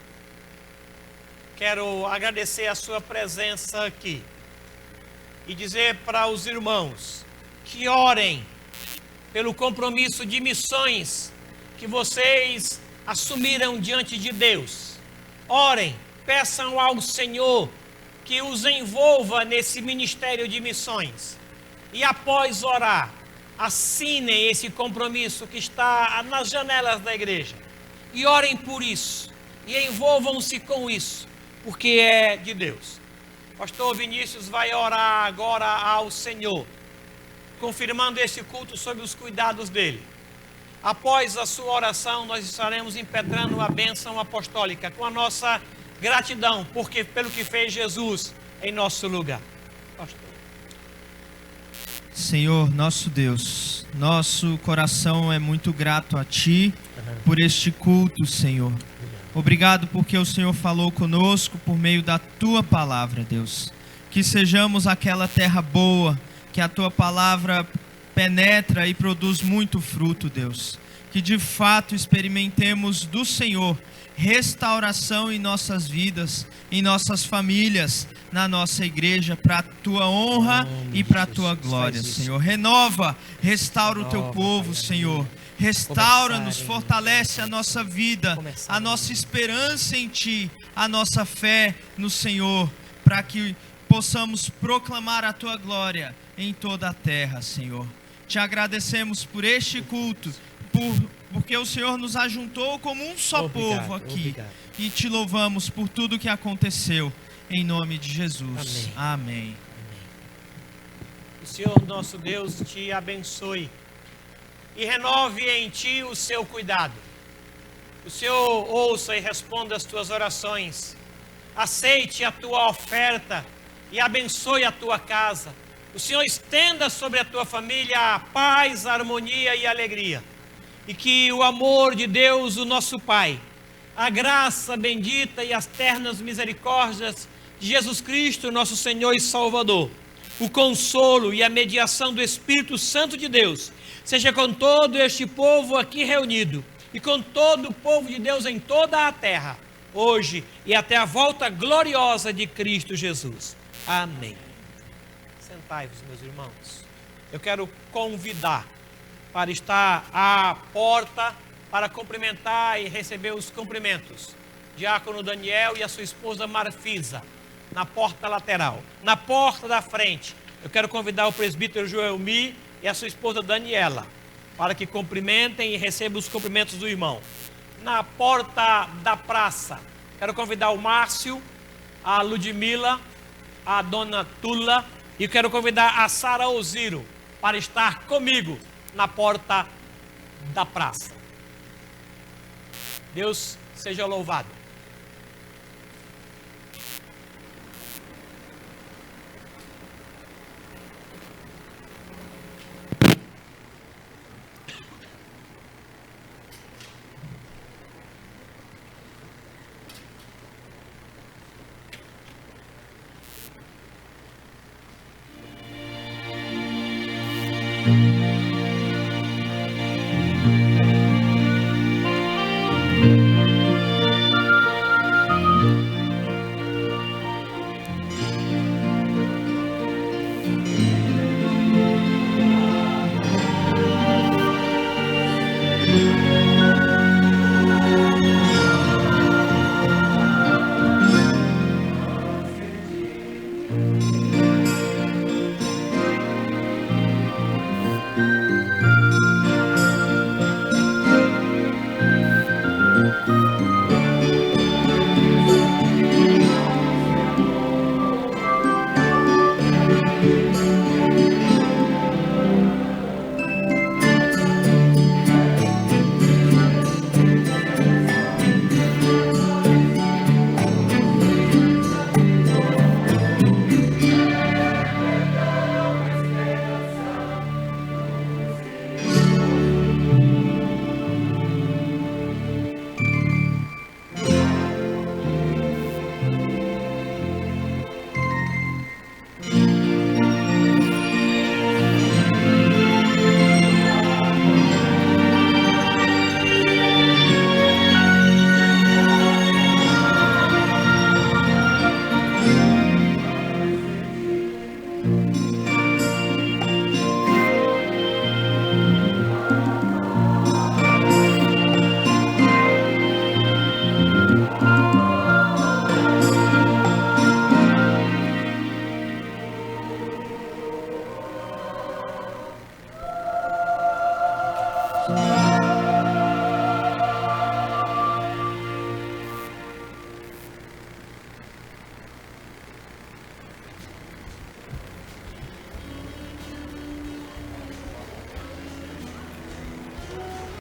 Speaker 1: Quero agradecer a sua presença aqui e dizer para os irmãos que orem pelo compromisso de missões que vocês assumiram diante de Deus. Orem, peçam ao Senhor que os envolva nesse ministério de missões. E após orar, assinem esse compromisso que está nas janelas da igreja. E orem por isso. E envolvam-se com isso, porque é de Deus. Pastor Vinícius vai orar agora ao Senhor, confirmando esse culto sob os cuidados dele. Após a sua oração, nós estaremos impetrando a bênção apostólica com a nossa gratidão, porque pelo que fez Jesus em nosso lugar. Pastor.
Speaker 4: Senhor, nosso Deus, nosso coração é muito grato a Ti por este culto, Senhor. Obrigado porque o Senhor falou conosco por meio da Tua palavra, Deus. Que sejamos aquela terra boa, que a Tua palavra penetra e produz muito fruto, Deus. Que de fato experimentemos do Senhor restauração em nossas vidas, em nossas famílias, na nossa igreja, para a Tua honra e para a Tua glória, Senhor. Renova, restaura o Teu povo, Senhor. Restaura-nos, fortalece a nossa vida, a nossa esperança em Ti, a nossa fé no Senhor, para que possamos proclamar a Tua glória em toda a terra, Senhor. Te agradecemos por este culto, porque o Senhor nos ajuntou como um só povo aqui. E Te louvamos por tudo que aconteceu, em nome de Jesus. Amém.
Speaker 1: O Senhor nosso Deus te abençoe e renove em Ti o seu cuidado. O Senhor ouça e responda as tuas orações. Aceite a tua oferta e abençoe a tua casa. O Senhor estenda sobre a tua família a paz, a harmonia e a alegria. E que o amor de Deus, o nosso Pai, a graça bendita e as ternas misericórdias de Jesus Cristo, nosso Senhor e Salvador, o consolo e a mediação do Espírito Santo de Deus, seja com todo este povo aqui reunido e com todo o povo de Deus em toda a terra, hoje e até a volta gloriosa de Cristo Jesus. Amém. Sentai-vos, meus irmãos. Eu quero convidar para estar à porta para cumprimentar e receber os cumprimentos diácono Daniel e a sua esposa Marfisa, na porta lateral. Na porta da frente, eu quero convidar o presbítero Joelmi e a sua esposa Daniela, para que cumprimentem e recebam os cumprimentos do irmão. Na porta da praça, quero convidar o Márcio, a Ludmila, a dona Tula, e quero convidar a Sara Osiro para estar comigo na porta da praça. Deus seja louvado.